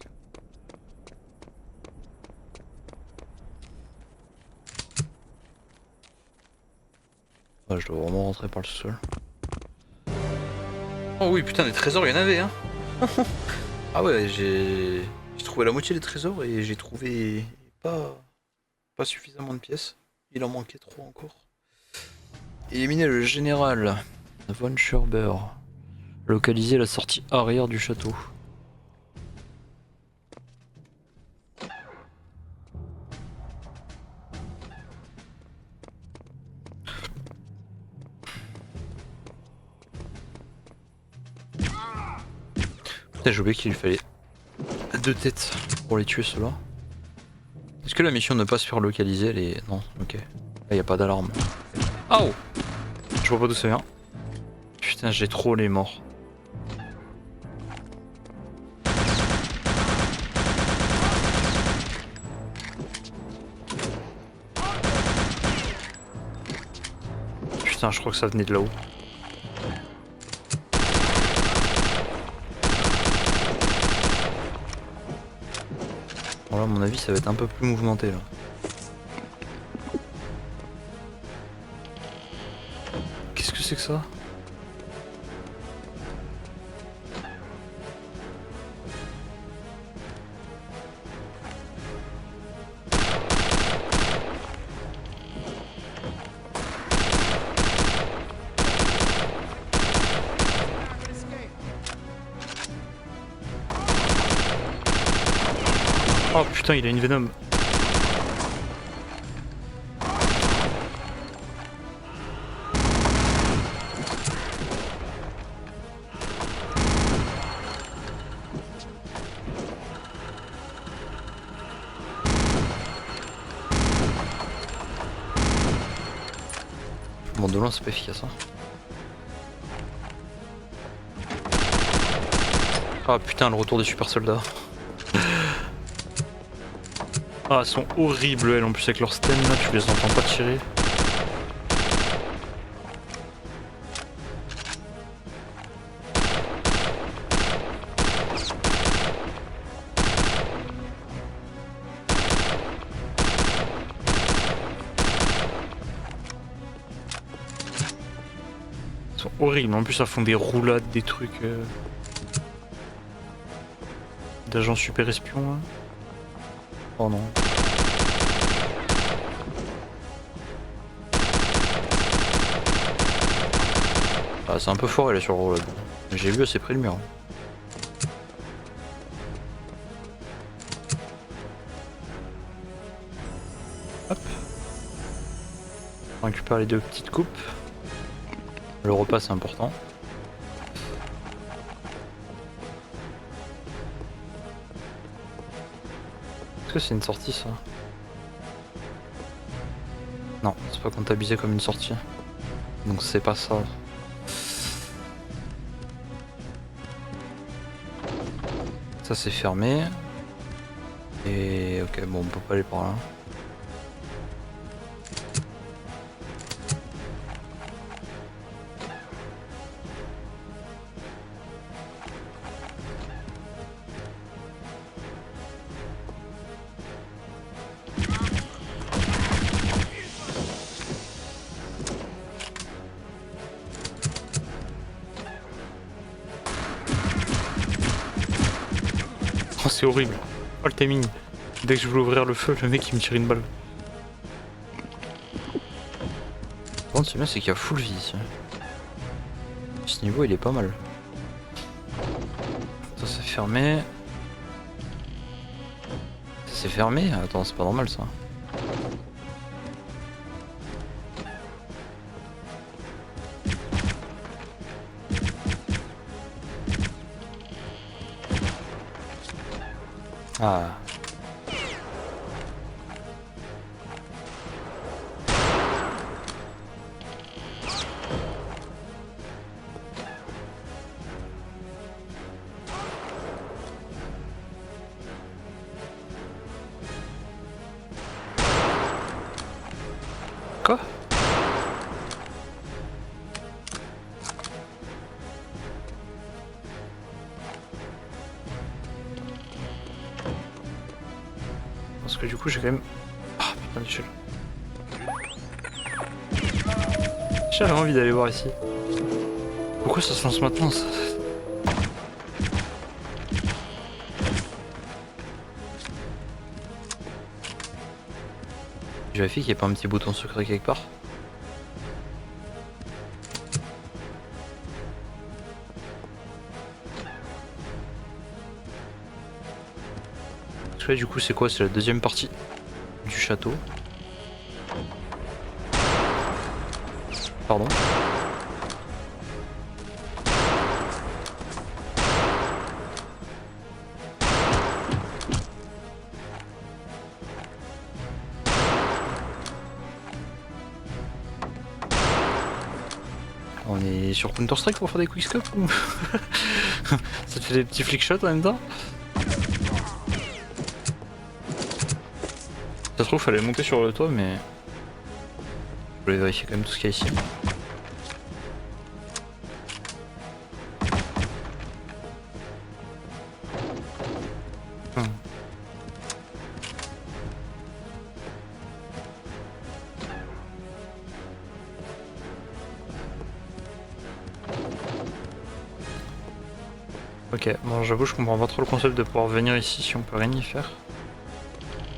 Ouais, je dois vraiment rentrer par le sous-sol. Oh oui, putain, des trésors, il y en avait, hein. Ah ouais, j'ai trouvé la moitié des trésors et j'ai trouvé pas suffisamment de pièces. Il en manquait 3 encore. Éliminer le général von Scherber. Localiser la sortie arrière du château. Putain, j'ai oublié qu'il fallait 2 têtes pour les tuer ceux-là. Est-ce que la mission ne pas se faire localiser elle est... Non, ok. Là y a pas d'alarme. Oh, je vois pas d'où ça vient. Putain, j'ai trop les morts. Putain, je crois que ça venait de là-haut. Bon là, à mon avis, ça va être un peu plus mouvementé là. Qu'est-ce que c'est que ça? Oh putain, il a une Venom. Bon, de loin c'est pas efficace hein. Ah putain, le retour des super soldats. Ah, elles sont horribles elles en plus avec leur stem là, tu les entends pas tirer. Elles sont horribles, en plus ça font des roulades, des trucs d'agents super espions là. Oh non. Ah, c'est un peu fort elle est sur le roulade. Mais j'ai vu assez près le mur. Hop. On récupère les 2 petites coupes. Le repas c'est important. Est-ce que c'est une sortie ça? Non, c'est pas comptabilisé comme une sortie. Donc c'est pas ça. Ça c'est fermé. Et ok, bon on peut pas aller par là. horrible. Oh le timing. Dès que je voulais ouvrir le feu, le mec il me tire une balle. Par contre, c'est bien, c'est qu'il y a full vie ici. Ce niveau il est pas mal. Ça c'est fermé. C'est fermé? Attends, c'est pas normal ça. Ah. Quoi? Parce que du coup j'ai quand même... Ah putain Michel. J'avais envie d'aller voir ici. Pourquoi ça se lance maintenant ça? Je vérifie qu'il n'y a pas un petit bouton secret quelque part. Parce que là du coup c'est quoi? C'est la deuxième partie du château. Pardon. On est sur Counter-Strike pour faire des quickscopes ou... Ça te fait des petits flickshots en même temps? Ça se trouve fallait monter sur le toit mais... Je voulais vérifier quand même tout ce qu'il y a ici. Ok, bon j'avoue je comprends pas trop le concept de pouvoir venir ici si on peut rien y faire.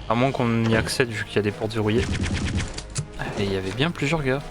À moins qu'on y accède vu qu'il y a des portes verrouillées. Et il y avait bien plusieurs gars.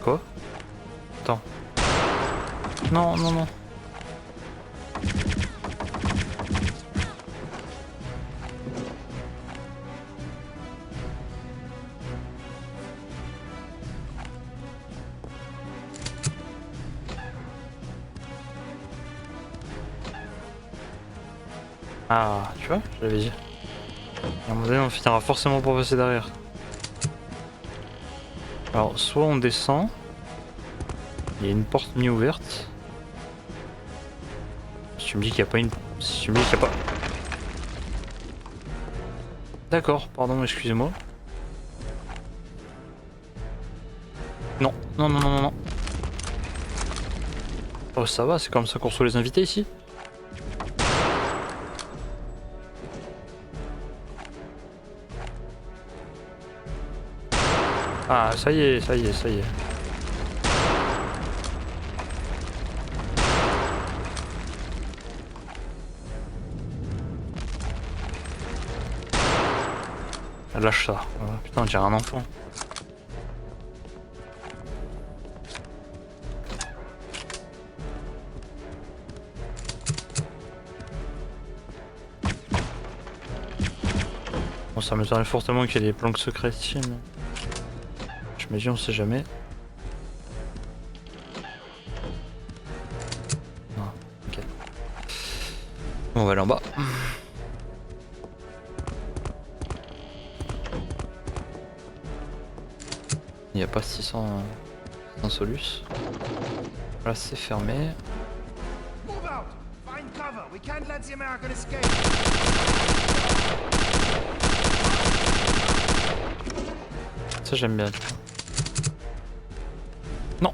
Quoi? Attends. Non, non, non. Ah, tu vois, je l'avais dit. À un moment donné, on finira forcément pour passer derrière. Alors, soit on descend. Il y a une porte mi-ouverte. Si tu me dis qu'il n'y a pas une... Si tu me dis qu'il n'y a pas... D'accord, pardon, excusez-moi. Non, non, non, non, non, non. Oh, ça va, c'est comme ça qu'on reçoit les invités ici. Ah, ça y est, ça y est, ça y est. Lâche ça. Oh, putain, on dirait un enfant. Bon, ça m'étonnerait fortement qu'il y ait des planques secrètes ici, mais... Je me dis, on sait jamais. Ah, ok. Bon, on va aller en bas. Il n'y a pas 600 solus. Là c'est fermé. Move out! Find cover! We can't let the American escape! Ça j'aime bien. Non.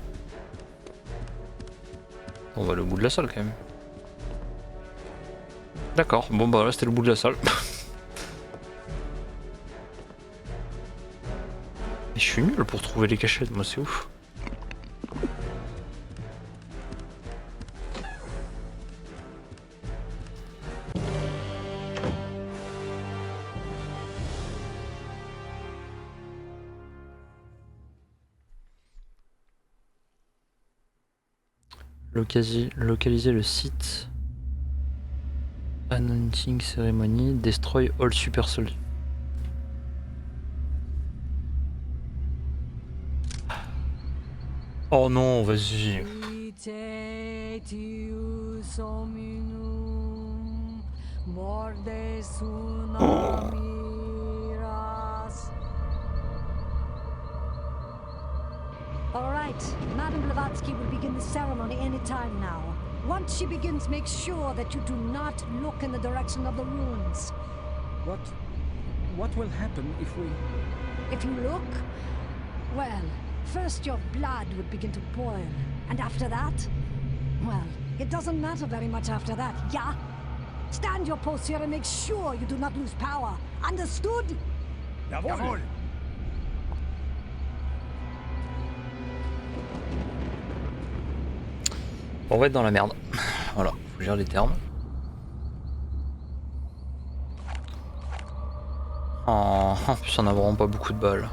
On va le bout de la salle quand même. D'accord, bon bah là c'était le bout de la salle. Mais je suis nul pour trouver les cachettes, moi c'est ouf. Localiser le site. Announcing Ceremony. Destroy all super soldiers. Oh non, vas-y. All right, Madame Blavatsky will begin the ceremony any time now. Once she begins, make sure that you do not look in the direction of the ruins. What will happen if we... If you look, well, first your blood would begin to boil. And after that, well, it doesn't matter very much after that, yeah? Stand your post here and make sure you do not lose power. Understood? Jawohl! On va être dans la merde. Voilà, faut lire les termes. Oh, en plus on a vraiment pas beaucoup de balles.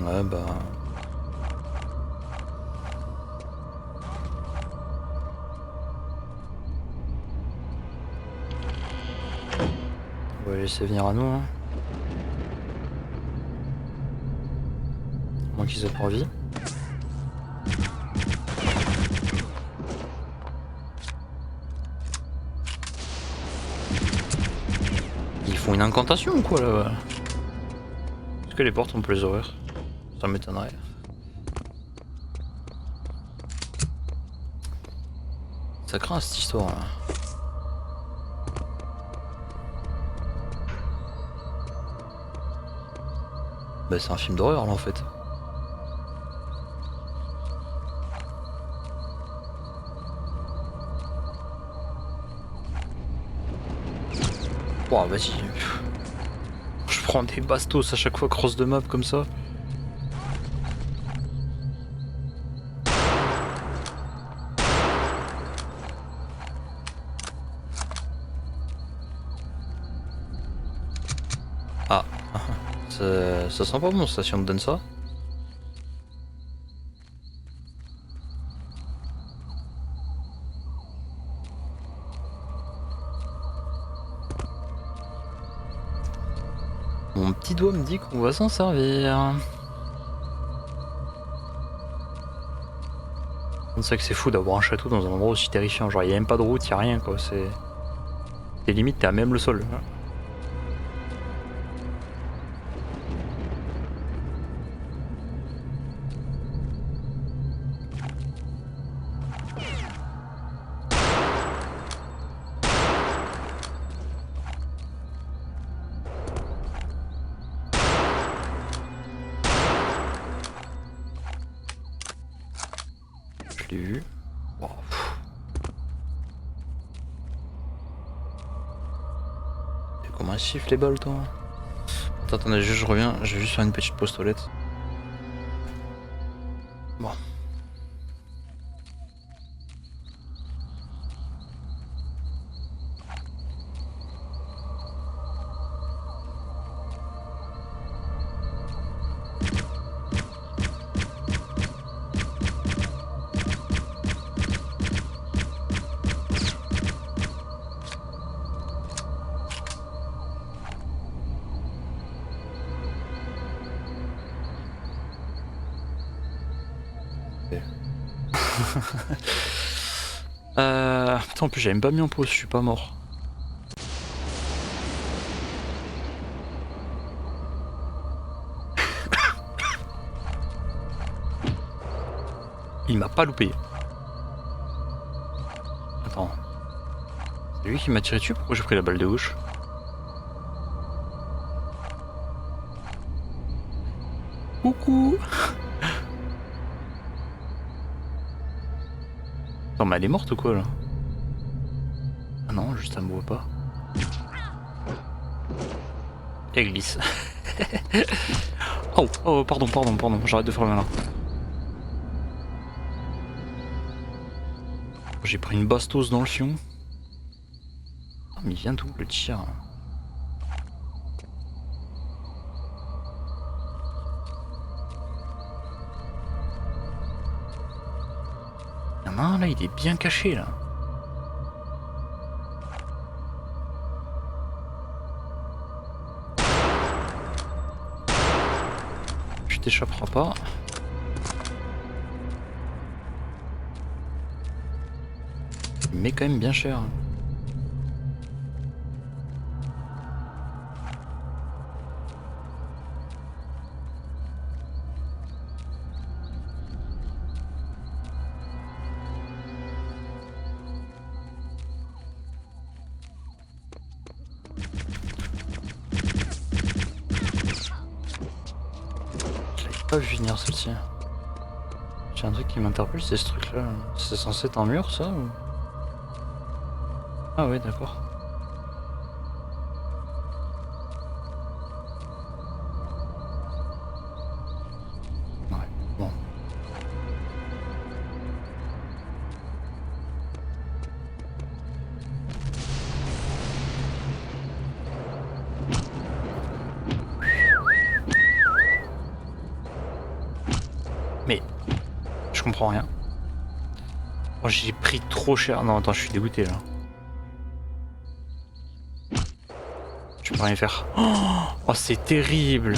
Ouais bah... On va laisser venir à nous. Hein. À moins qu'ils aient pas envie. Ils font une incantation ou quoi là-bas? Est-ce que les portes on peut les ouvrir? Ça m'étonnerait. Ça craint cette histoire là. Bah c'est un film d'horreur là en fait. Oh vas-y. Je prends des bastos à chaque fois cross de map comme ça. Ah, ça sent pas bon ça si on me donne ça. Mon petit doigt me dit qu'on va s'en servir. C'est ça que c'est fou d'avoir un château dans un endroit aussi terrifiant. Genre il n'y a même pas de route, il n'y a rien quoi. T'es limite, t'es à même le sol. Je l'ai vu. Wow. T'es comme un chiffre les balles toi. Attends, attendez, je reviens, je vais juste faire une petite pause toilette. Bon. Putain, en plus j'avais même pas mis en pause, je suis pas mort. Il m'a pas loupé. Attends. C'est lui qui m'a tiré dessus? Pourquoi j'ai pris la balle de gauche? Coucou. Attends, mais elle est morte ou quoi là? Ah non, juste elle me voit pas. Elle glisse. Oh, oh, pardon, j'arrête de faire le malin. J'ai pris une bastos dans le fion. Oh, mais il vient d'où le tir? Il y en a un là, il est bien caché là. Tu t'échapperas pas. Mais quand même bien cher. Je l'avais pas vu venir celle-ci. J'ai un truc qui m'interpelle, c'est ce truc là. C'est censé être un mur ça ou... Ah ouais, d'accord. Ouais, bon. Mais je comprends rien. Oh, j'ai pris trop cher. Non, attends, je suis dégoûté là. Je peux rien faire. Oh, c'est terrible.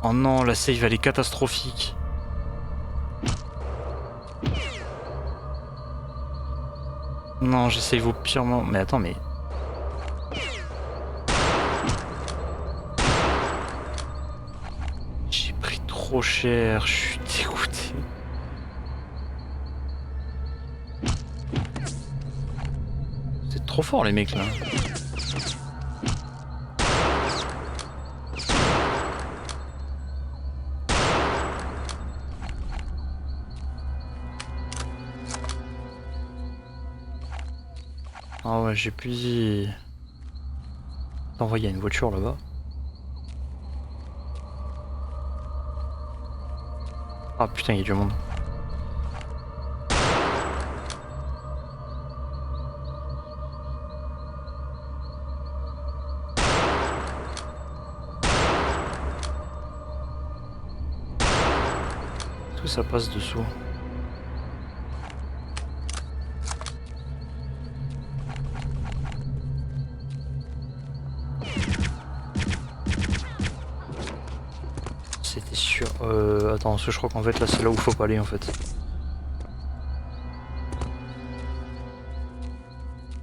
Oh non, la save elle est catastrophique. Non, j'ai save au pire moment. Mais attends, mais... J'ai pris trop cher, je suis dégoûté. C'est trop fort les mecs là. Ah ouais, j'ai plus... Attends, il y a une voiture là-bas. Ah putain, il y a du monde. Est-ce que ça passe dessous? C'était sûr. Attends, parce que je crois qu'en fait là c'est là où faut pas aller en fait.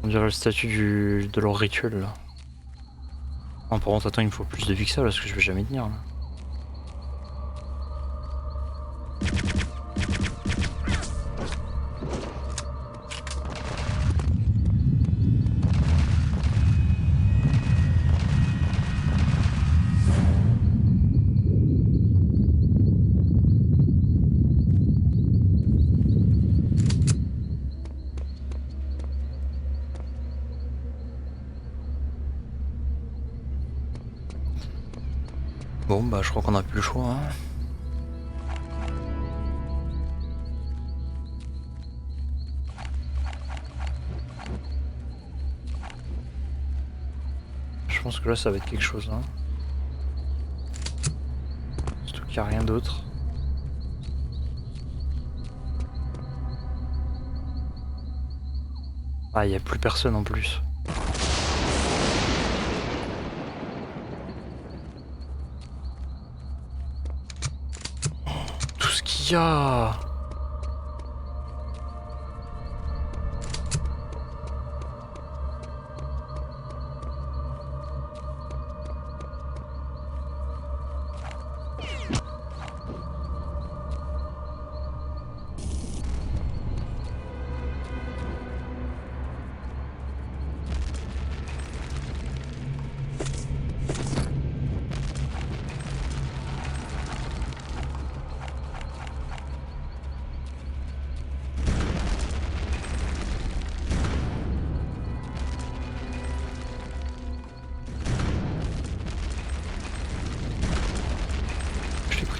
On dirait le statut de leur rituel là. Non, par contre, attends, il me faut plus de vie que ça parce que je vais jamais tenir là. Bon bah je crois qu'on a plus le choix hein. Je pense que là ça va être quelque chose hein. Surtout qu'il n'y a rien d'autre. Ah il n'y a plus personne en plus. Ya.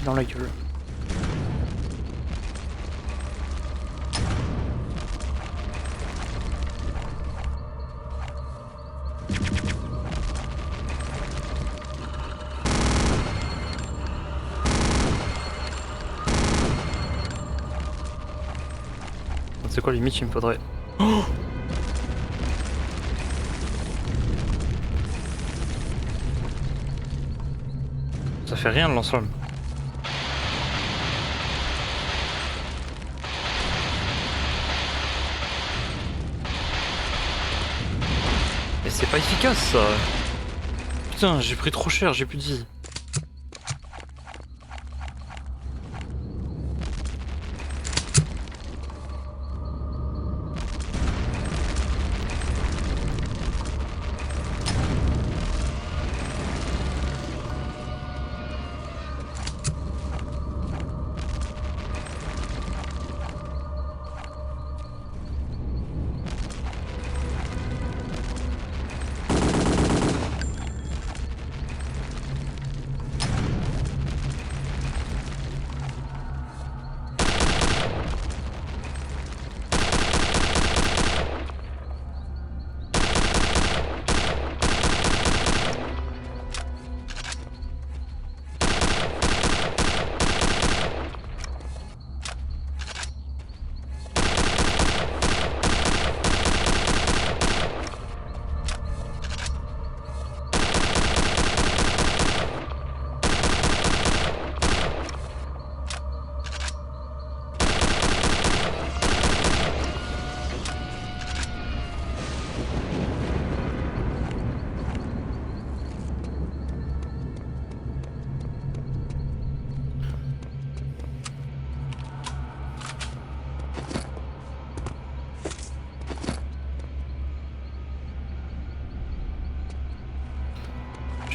dans la gueule. C'est quoi limite il me faudrait... Oh, ça fait rien le lance-flamme. Mais c'est pas efficace ça. Putain, j'ai pris trop cher, j'ai plus de vie.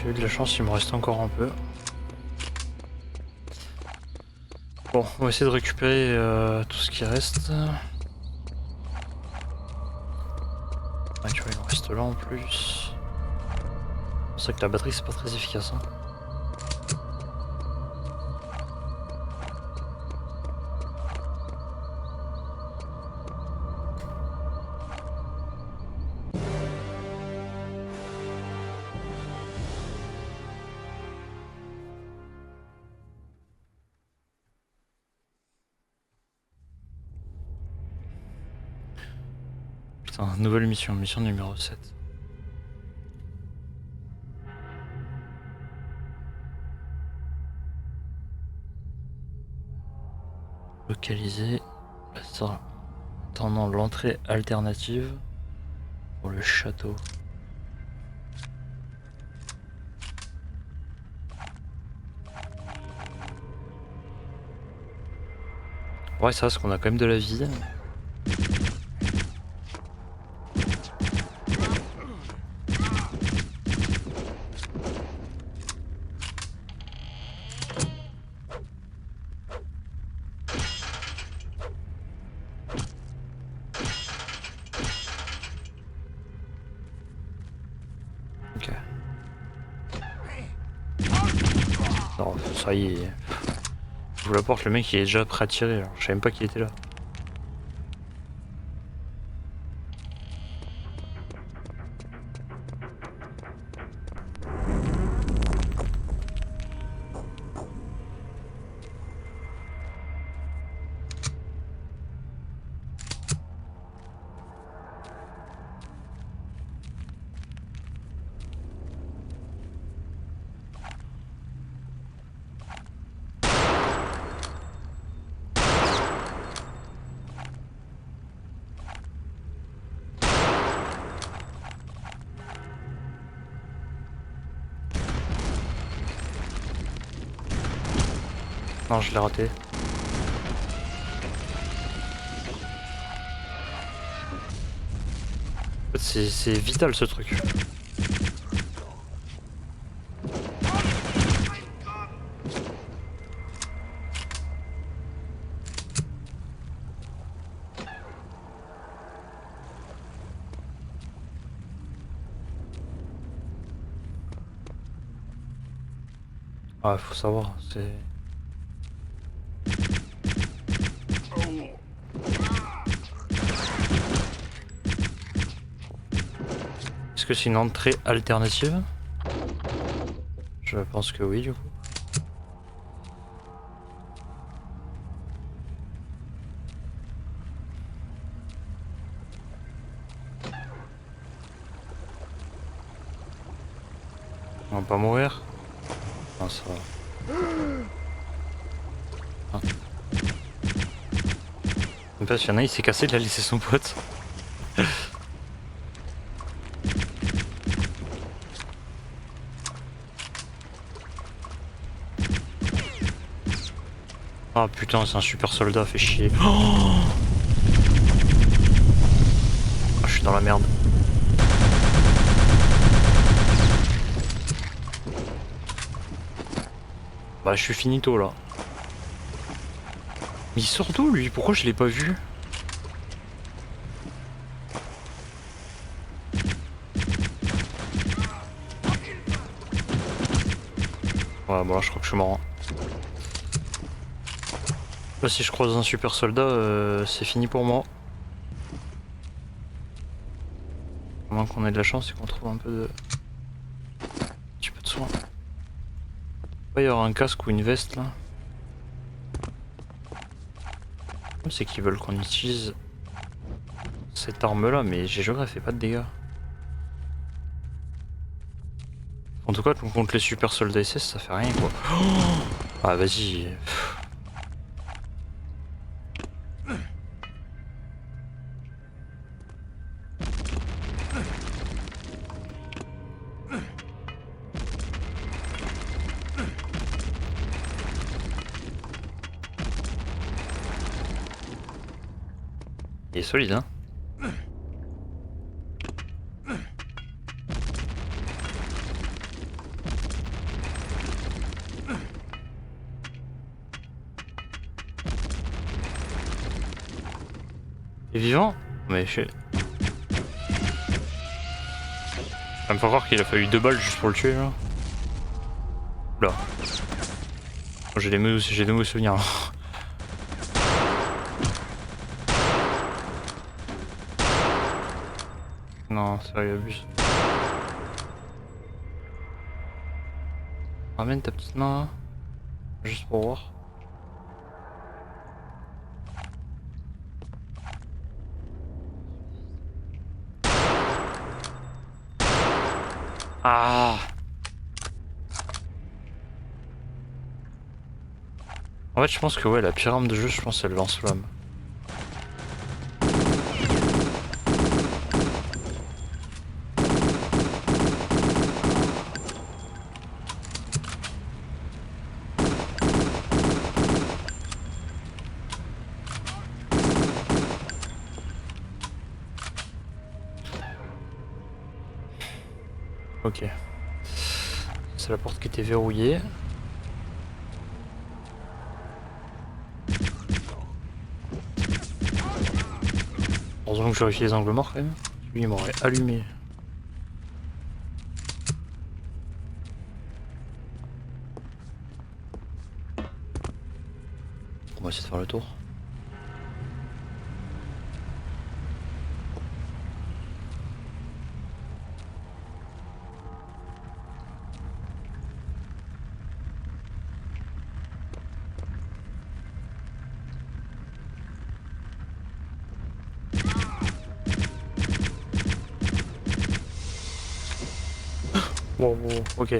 J'ai eu de la chance, il me reste encore un peu. Bon, on va essayer de récupérer tout ce qui reste. Ouais, tu vois, il en reste là en plus. C'est vrai que la batterie c'est pas très efficace. Hein. Putain, nouvelle mission, mission numéro 7. Localiser ça. Attendant l'entrée alternative pour le château. Ouais, ça, parce qu'on a quand même de la vie. Ok. Non, ça y est. Je vous l'apporte, le mec il est déjà prêt à tirer, alors je savais même pas qu'il était là. Non, je l'ai raté. En fait, c'est vital ce truc. Ah, faut savoir, c'est... Est-ce que c'est une entrée alternative? Je pense que oui du coup. On va pas mourir? Non, ça va. Ah. En fait, il y en a, il s'est cassé, il a laissé son pote. Ah putain, c'est un super soldat, fait chier. Oh, je suis dans la merde. Bah je suis finito là. Mais il sort d'où lui? Pourquoi je l'ai pas vu? Ouais bon là je crois que je suis mort. Là si je croise un super soldat, c'est fini pour moi. À moins qu'on ait de la chance et qu'on trouve un peu de soin. Il va y avoir un casque ou une veste là. C'est qu'ils veulent qu'on utilise cette arme là, mais j'ai juré elle fait pas de dégâts. En tout cas contre les super soldats SS ça fait rien quoi. Oh, ah vas-y. Il est solide hein. Il est vivant? Mais je... Ça me fait croire qu'il a fallu 2 balles juste pour le tuer là. Là. J'ai des mauvais souvenirs. Non, ça il abuse. Ramène ta petite main là. Juste pour voir. Ah. En fait je pense que ouais la pire arme de jeu je pense c'est le lance-flamme. Ok. C'est la porte qui était verrouillée. Heureusement que j'ai réussi les angles morts quand même. Lui il m'aurait allumé. On va essayer de faire le tour. Bon, ok.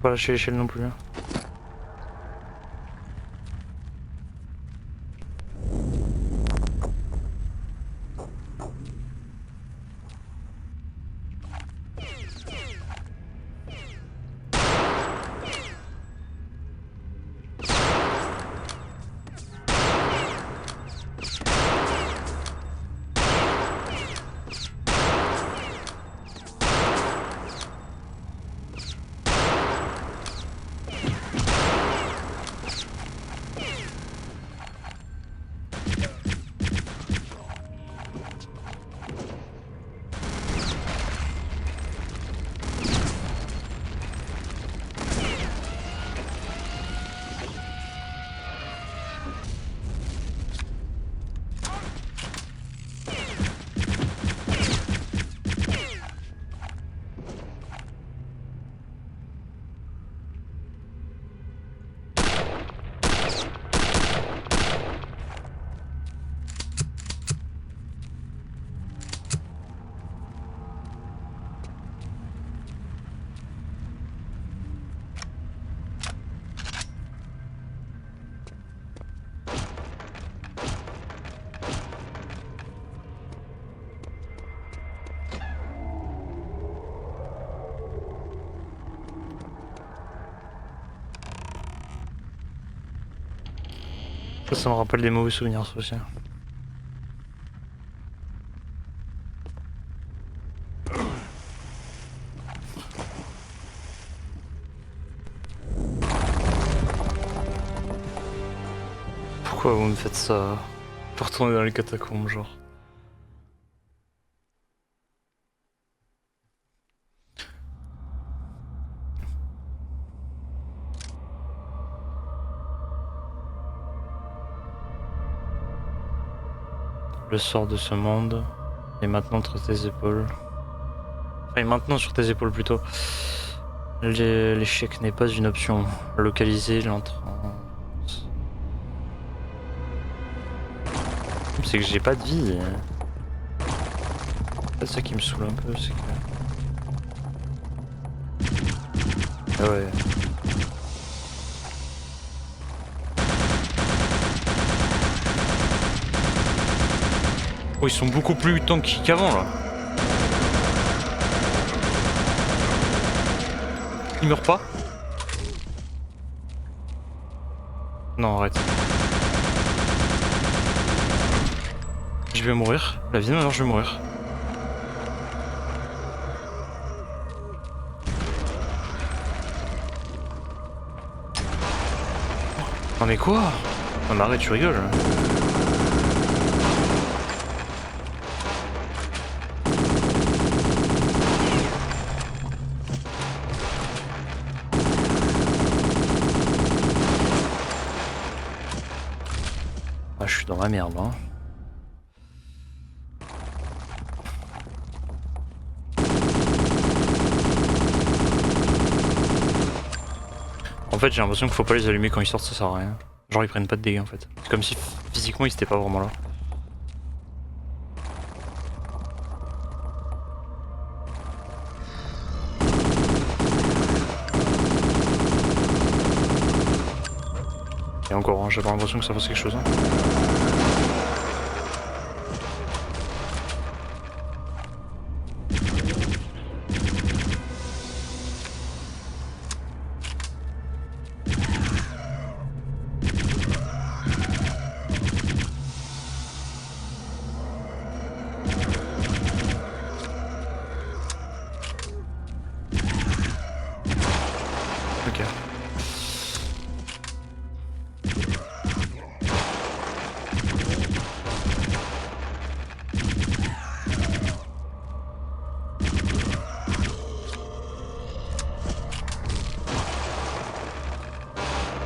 Pas lâcher l'échelle non plus. Hein. Ça me rappelle des mauvais souvenirs, ça aussi. Pourquoi vous me faites ça? Pour retourner dans les catacombes, genre. Le sort de ce monde est maintenant entre tes épaules. Enfin, est maintenant sur tes épaules plutôt. L'échec n'est pas une option. Localiser l'entrance. C'est que j'ai pas de vie. C'est ça qui me saoule un peu, c'est que... Ah ouais. Oh, ils sont beaucoup plus tanky qu'avant là. Il meurt pas? Non, arrête. Je vais mourir. La vie, alors je vais mourir. Non mais quoi? Non mais arrête, tu rigoles. Ah, je suis dans la merde, hein. En fait, j'ai l'impression qu'il faut pas les allumer quand ils sortent, ça sert à rien. Genre, ils prennent pas de dégâts en fait. C'est comme si physiquement ils étaient pas vraiment là. Et encore, hein, j'ai pas l'impression que ça fasse quelque chose. Hein.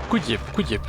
Coup de yep, coup de yep.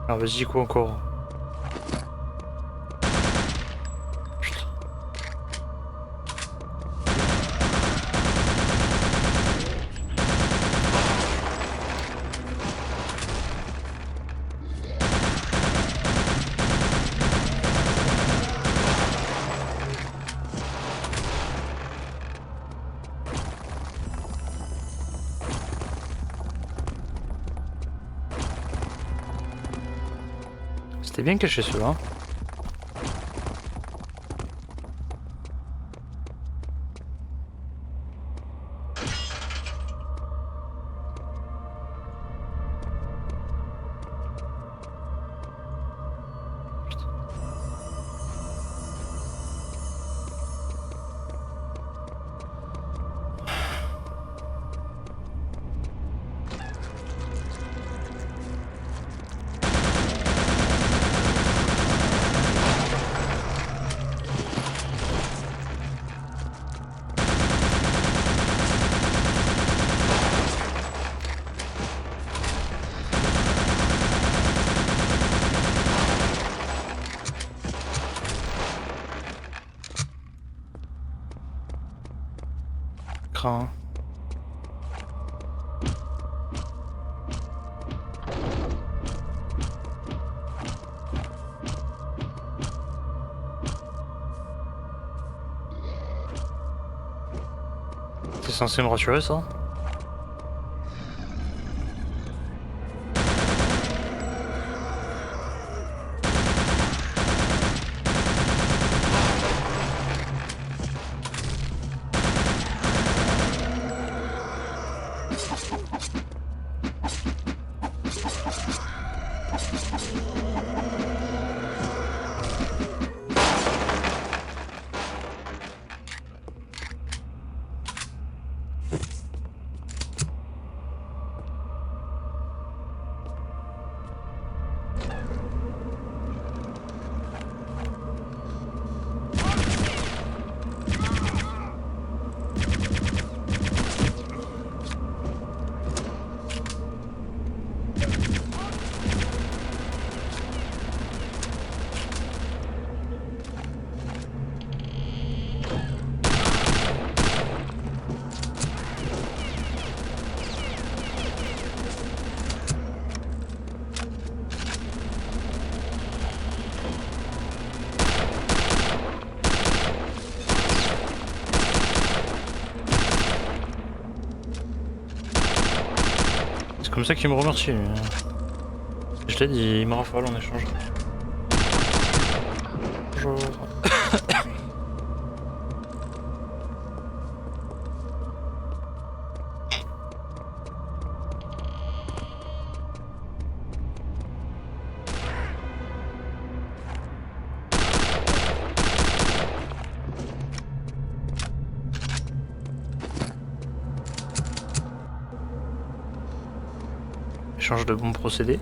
Alors vas-y, quoi encore? Putain. C'était bien caché ceux-là. crains. Hein. C'est censé me rassurer ça? C'est comme ça qu'il me remercie. Lui. Je l'ai dit, il me rafale en échange. Bonjour. Échange de bons procédés.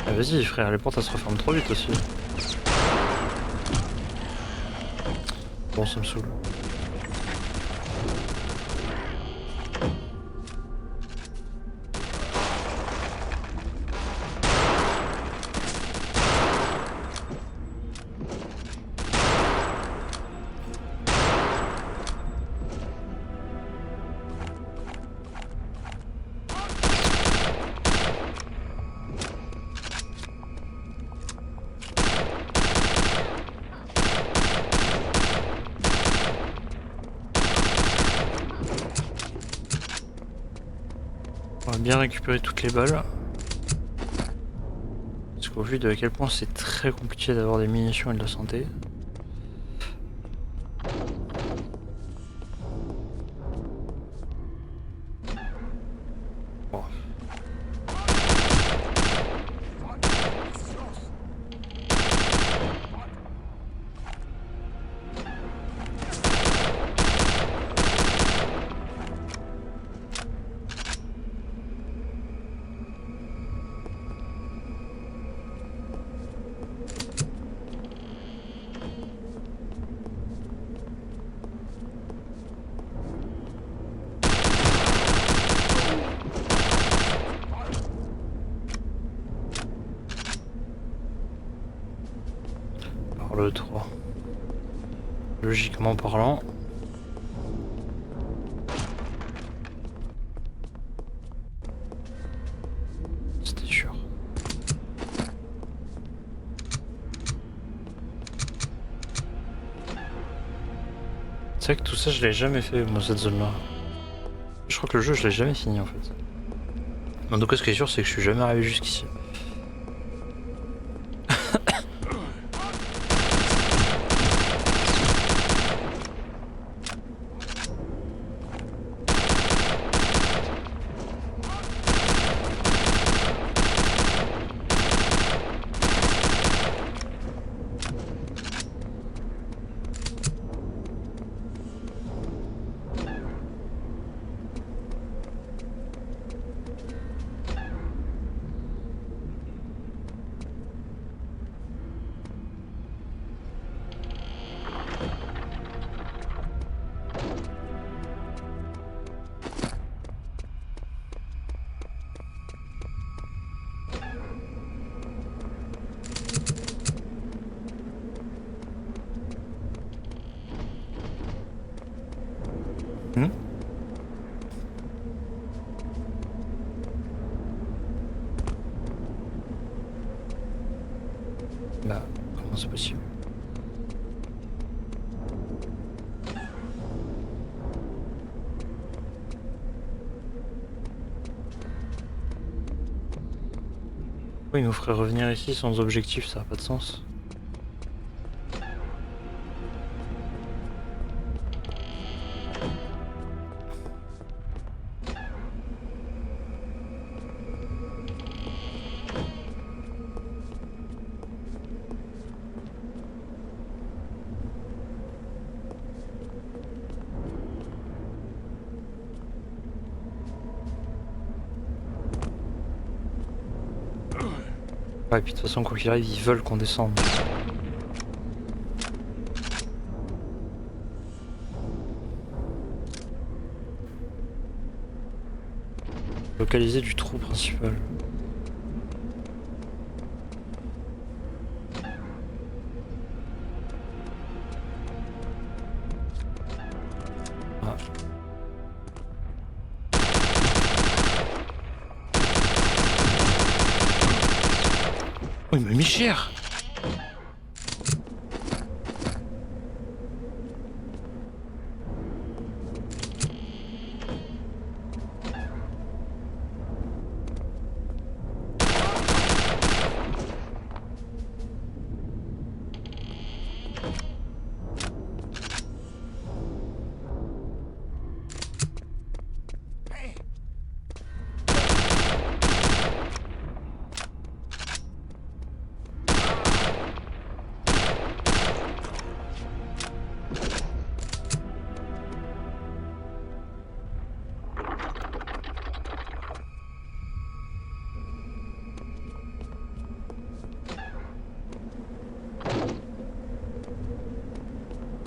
Ah, vas-y frère, les portes elles se referment trop vite aussi. Bon, ça me saoule. On va bien récupérer toutes les balles. Parce qu'au vu de à quel point c'est très compliqué d'avoir des munitions et de la santé. Bon. Le 3. Logiquement parlant. C'était sûr. C'est vrai que tout ça je l'ai jamais fait moi cette zone là. Je crois que le jeu je l'ai jamais fini en fait. En tout cas ce qui est sûr c'est que je suis jamais arrivé jusqu'ici. Non, c'est possible. Pourquoi il nous ferait revenir ici sans objectif, ça n'a pas de sens. Ouais, et puis de toute façon, quoi qu'il arrive, ils veulent qu'on descende. Localiser du trou principal. Ah. Oh, il m'a mis cher.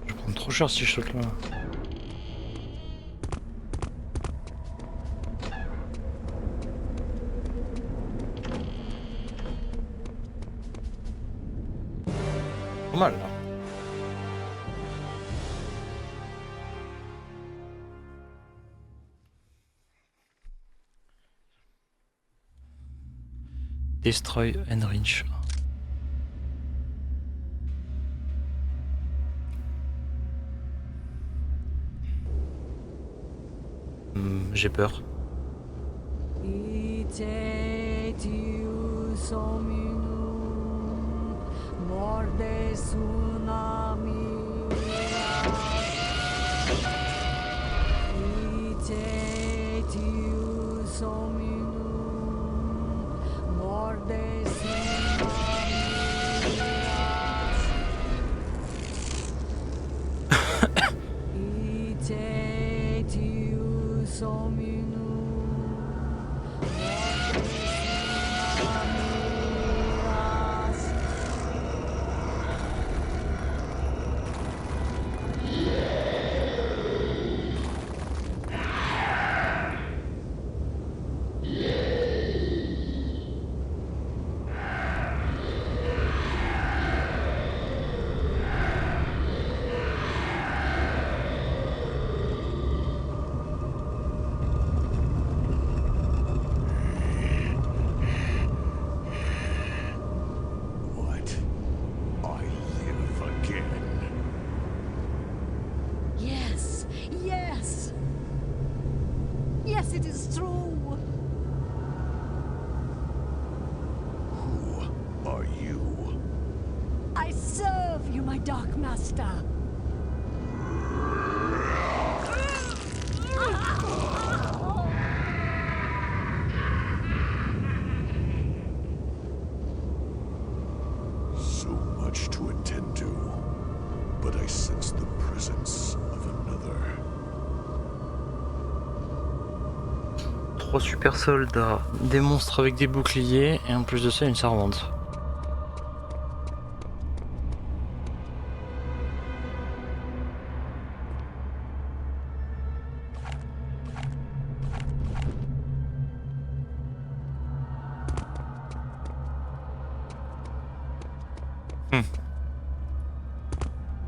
Je prends trop cher si je saute là. Pas mal là. Destroy Enrich. J'ai peur. Yes, it is true. Who are you? I serve you, my Dark Master. So much to attend to, but I sense the presence of another. 3 super soldats, des monstres avec des boucliers et en plus de ça une servante.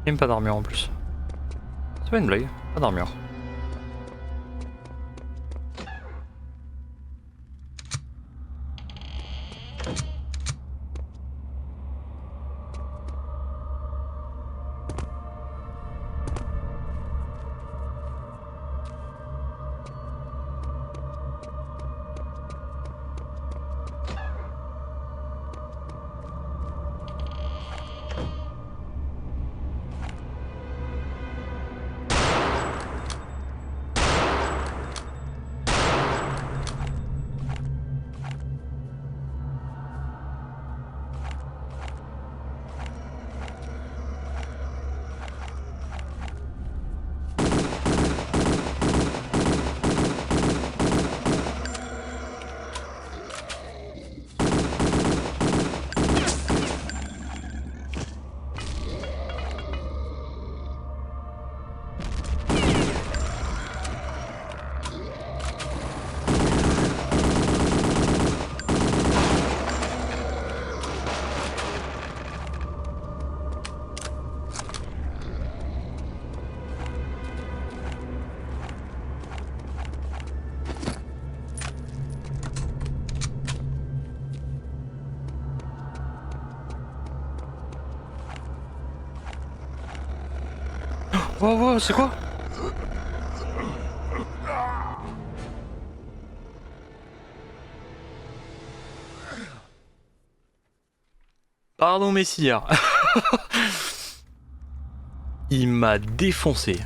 Même pas d'armure en plus. C'est pas une blague, pas d'armure. Oh, wow, c'est quoi? Pardon, messire. Il m'a défoncé.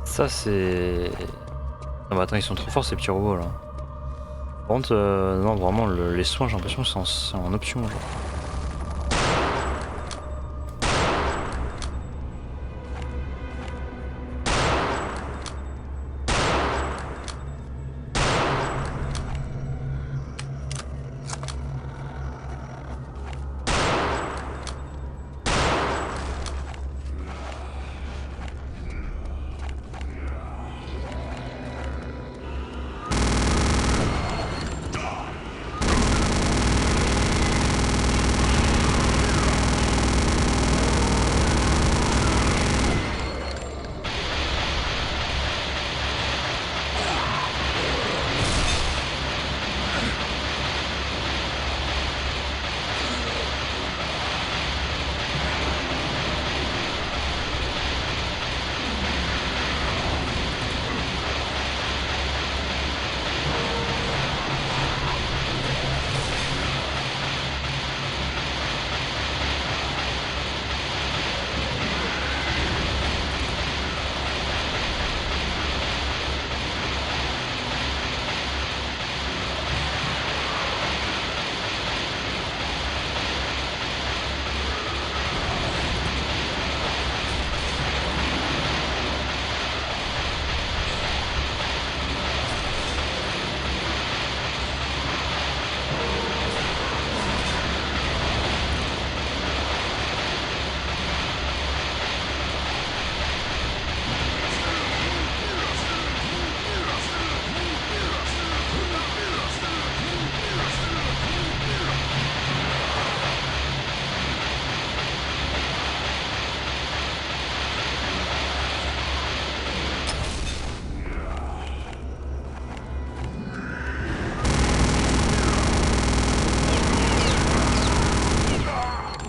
Ça, c'est... Ah bah attends, ils sont trop forts ces petits robots là. Par contre, non, vraiment, les soins, j'ai l'impression que c'est en option. Genre.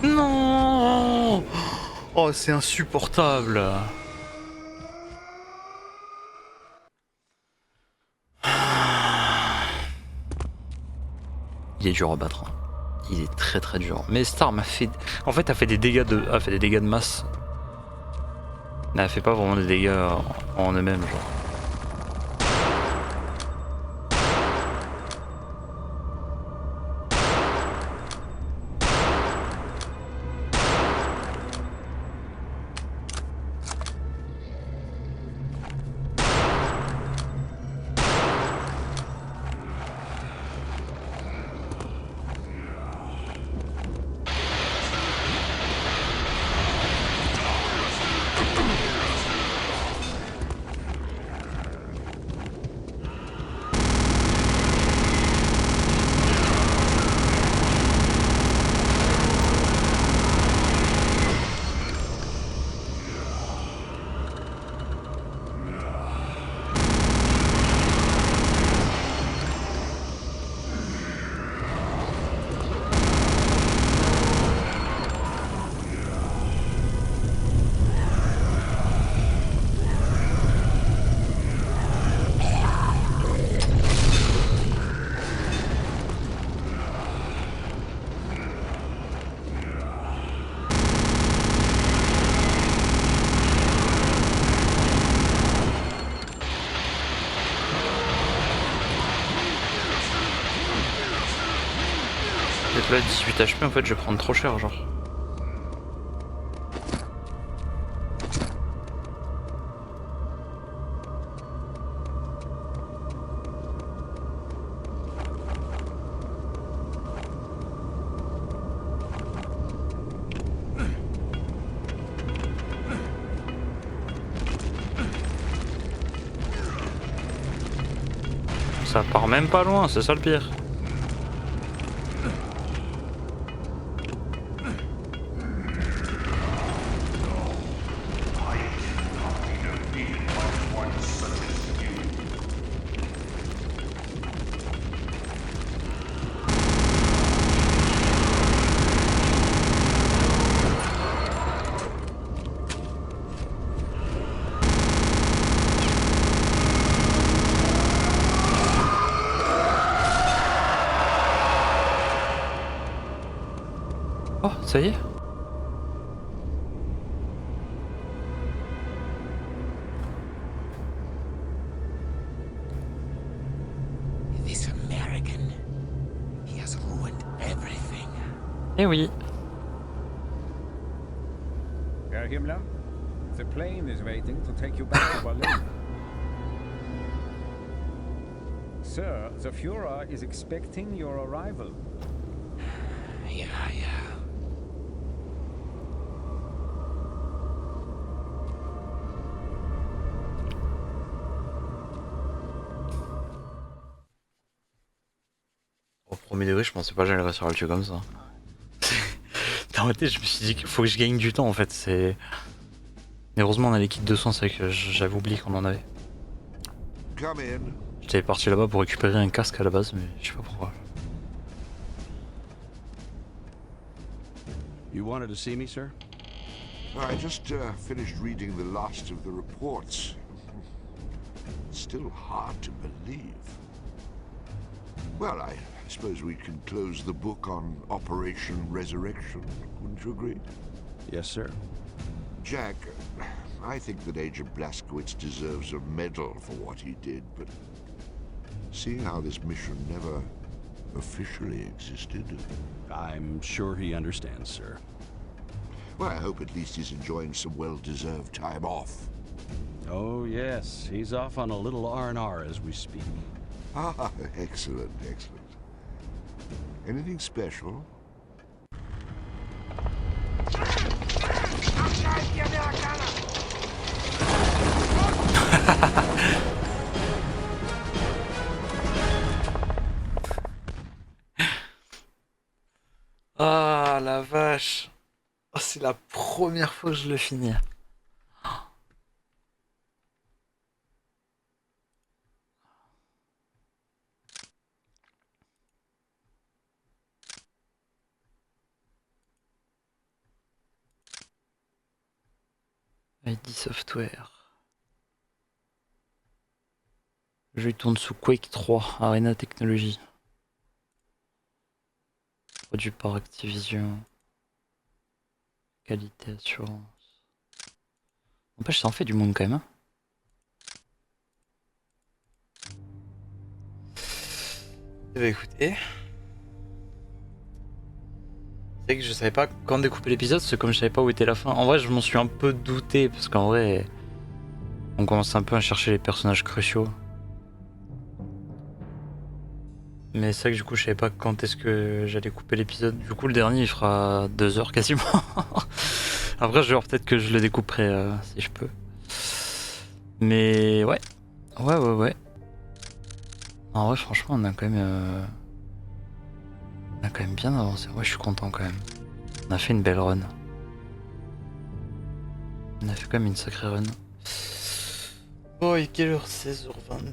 Non! Oh, c'est insupportable. Il est dur à battre. Hein. Il est très très dur. Mais Star m'a fait... En fait, a fait des dégâts de masse. Mais elle fait pas vraiment des dégâts en eux-mêmes, genre. Là, 18 HP, en fait, je vais prendre trop cher, genre. Ça part même pas loin, c'est ça le pire. Oh, ça y est. This American, he has ruined everything. Eh oui. Herr Himmler, the plane is waiting to take you back to Berlin. Sir, the Führer is expecting your arrival. Yeah. Au premier degré, je pensais pas que j'allais réussir à le tuer comme ça. Dans ma tête, je me suis dit qu'il faut que je gagne du temps en fait. C'est. Mais heureusement, on a les kits de soins, c'est vrai que j'avais oublié qu'on en avait. Come in. J'étais parti là-bas pour récupérer un casque à la base, mais je sais pas pourquoi. You wanted to see me, sir? I just finished reading the last of the reports. It's still hard to believe. Well, I suppose we can close the book on Operation Resurrection. Wouldn't you agree? Yes, sir. Jack, I think that Agent Blazkowicz deserves a medal for what he did, but seeing how this mission never officially existed... I'm sure he understands, sir. Well, I hope at least he's enjoying some well-deserved time off. Oh, yes. He's off on a little R&R as we speak. Ah, excellent. Anything special? Ah la vache. Oh, c'est la première fois que je le finis. ID Software. Le jeu tourne sous Quake 3, Arena Technology. Produit par Activision. Qualité, assurance. N'empêche, ça en fait du monde quand même. Hein. Eh bah écoutez. C'est que je savais pas quand découper l'épisode, parce que comme je savais pas où était la fin. En vrai, je m'en suis un peu douté, parce qu'en vrai, on commence un peu à chercher les personnages cruciaux. Mais c'est vrai que du coup, je savais pas quand est-ce que j'allais couper l'épisode. Du coup, le dernier, il fera 2 heures quasiment. Après, je vais voir peut-être que je le découperai si je peux. Mais ouais. Ouais. En vrai, franchement, on a quand même bien avancé. Ouais, je suis content quand même. On a fait une belle run. On a fait quand même une sacrée run. Oh, et quelle heure? 16h22.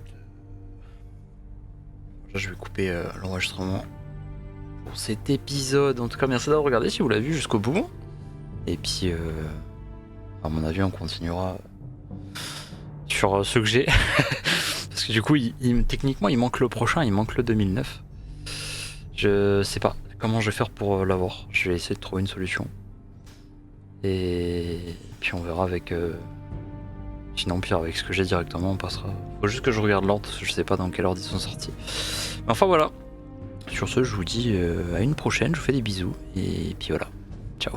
Là, je vais couper l'enregistrement pour cet épisode. En tout cas, merci d'avoir regardé si vous l'avez vu jusqu'au bout. Et puis, à mon avis, on continuera sur ceux que j'ai. Parce que du coup, techniquement, il manque le prochain, il manque le 2009. Je sais pas comment je vais faire pour l'avoir. Je vais essayer de trouver une solution. Et puis on verra avec... Sinon, pire, avec ce que j'ai directement, on passera. Faut juste que je regarde l'ordre, parce que je sais pas dans quel ordre ils sont sortis. Mais enfin voilà. Sur ce, je vous dis à une prochaine, je vous fais des bisous. Et puis voilà. Ciao.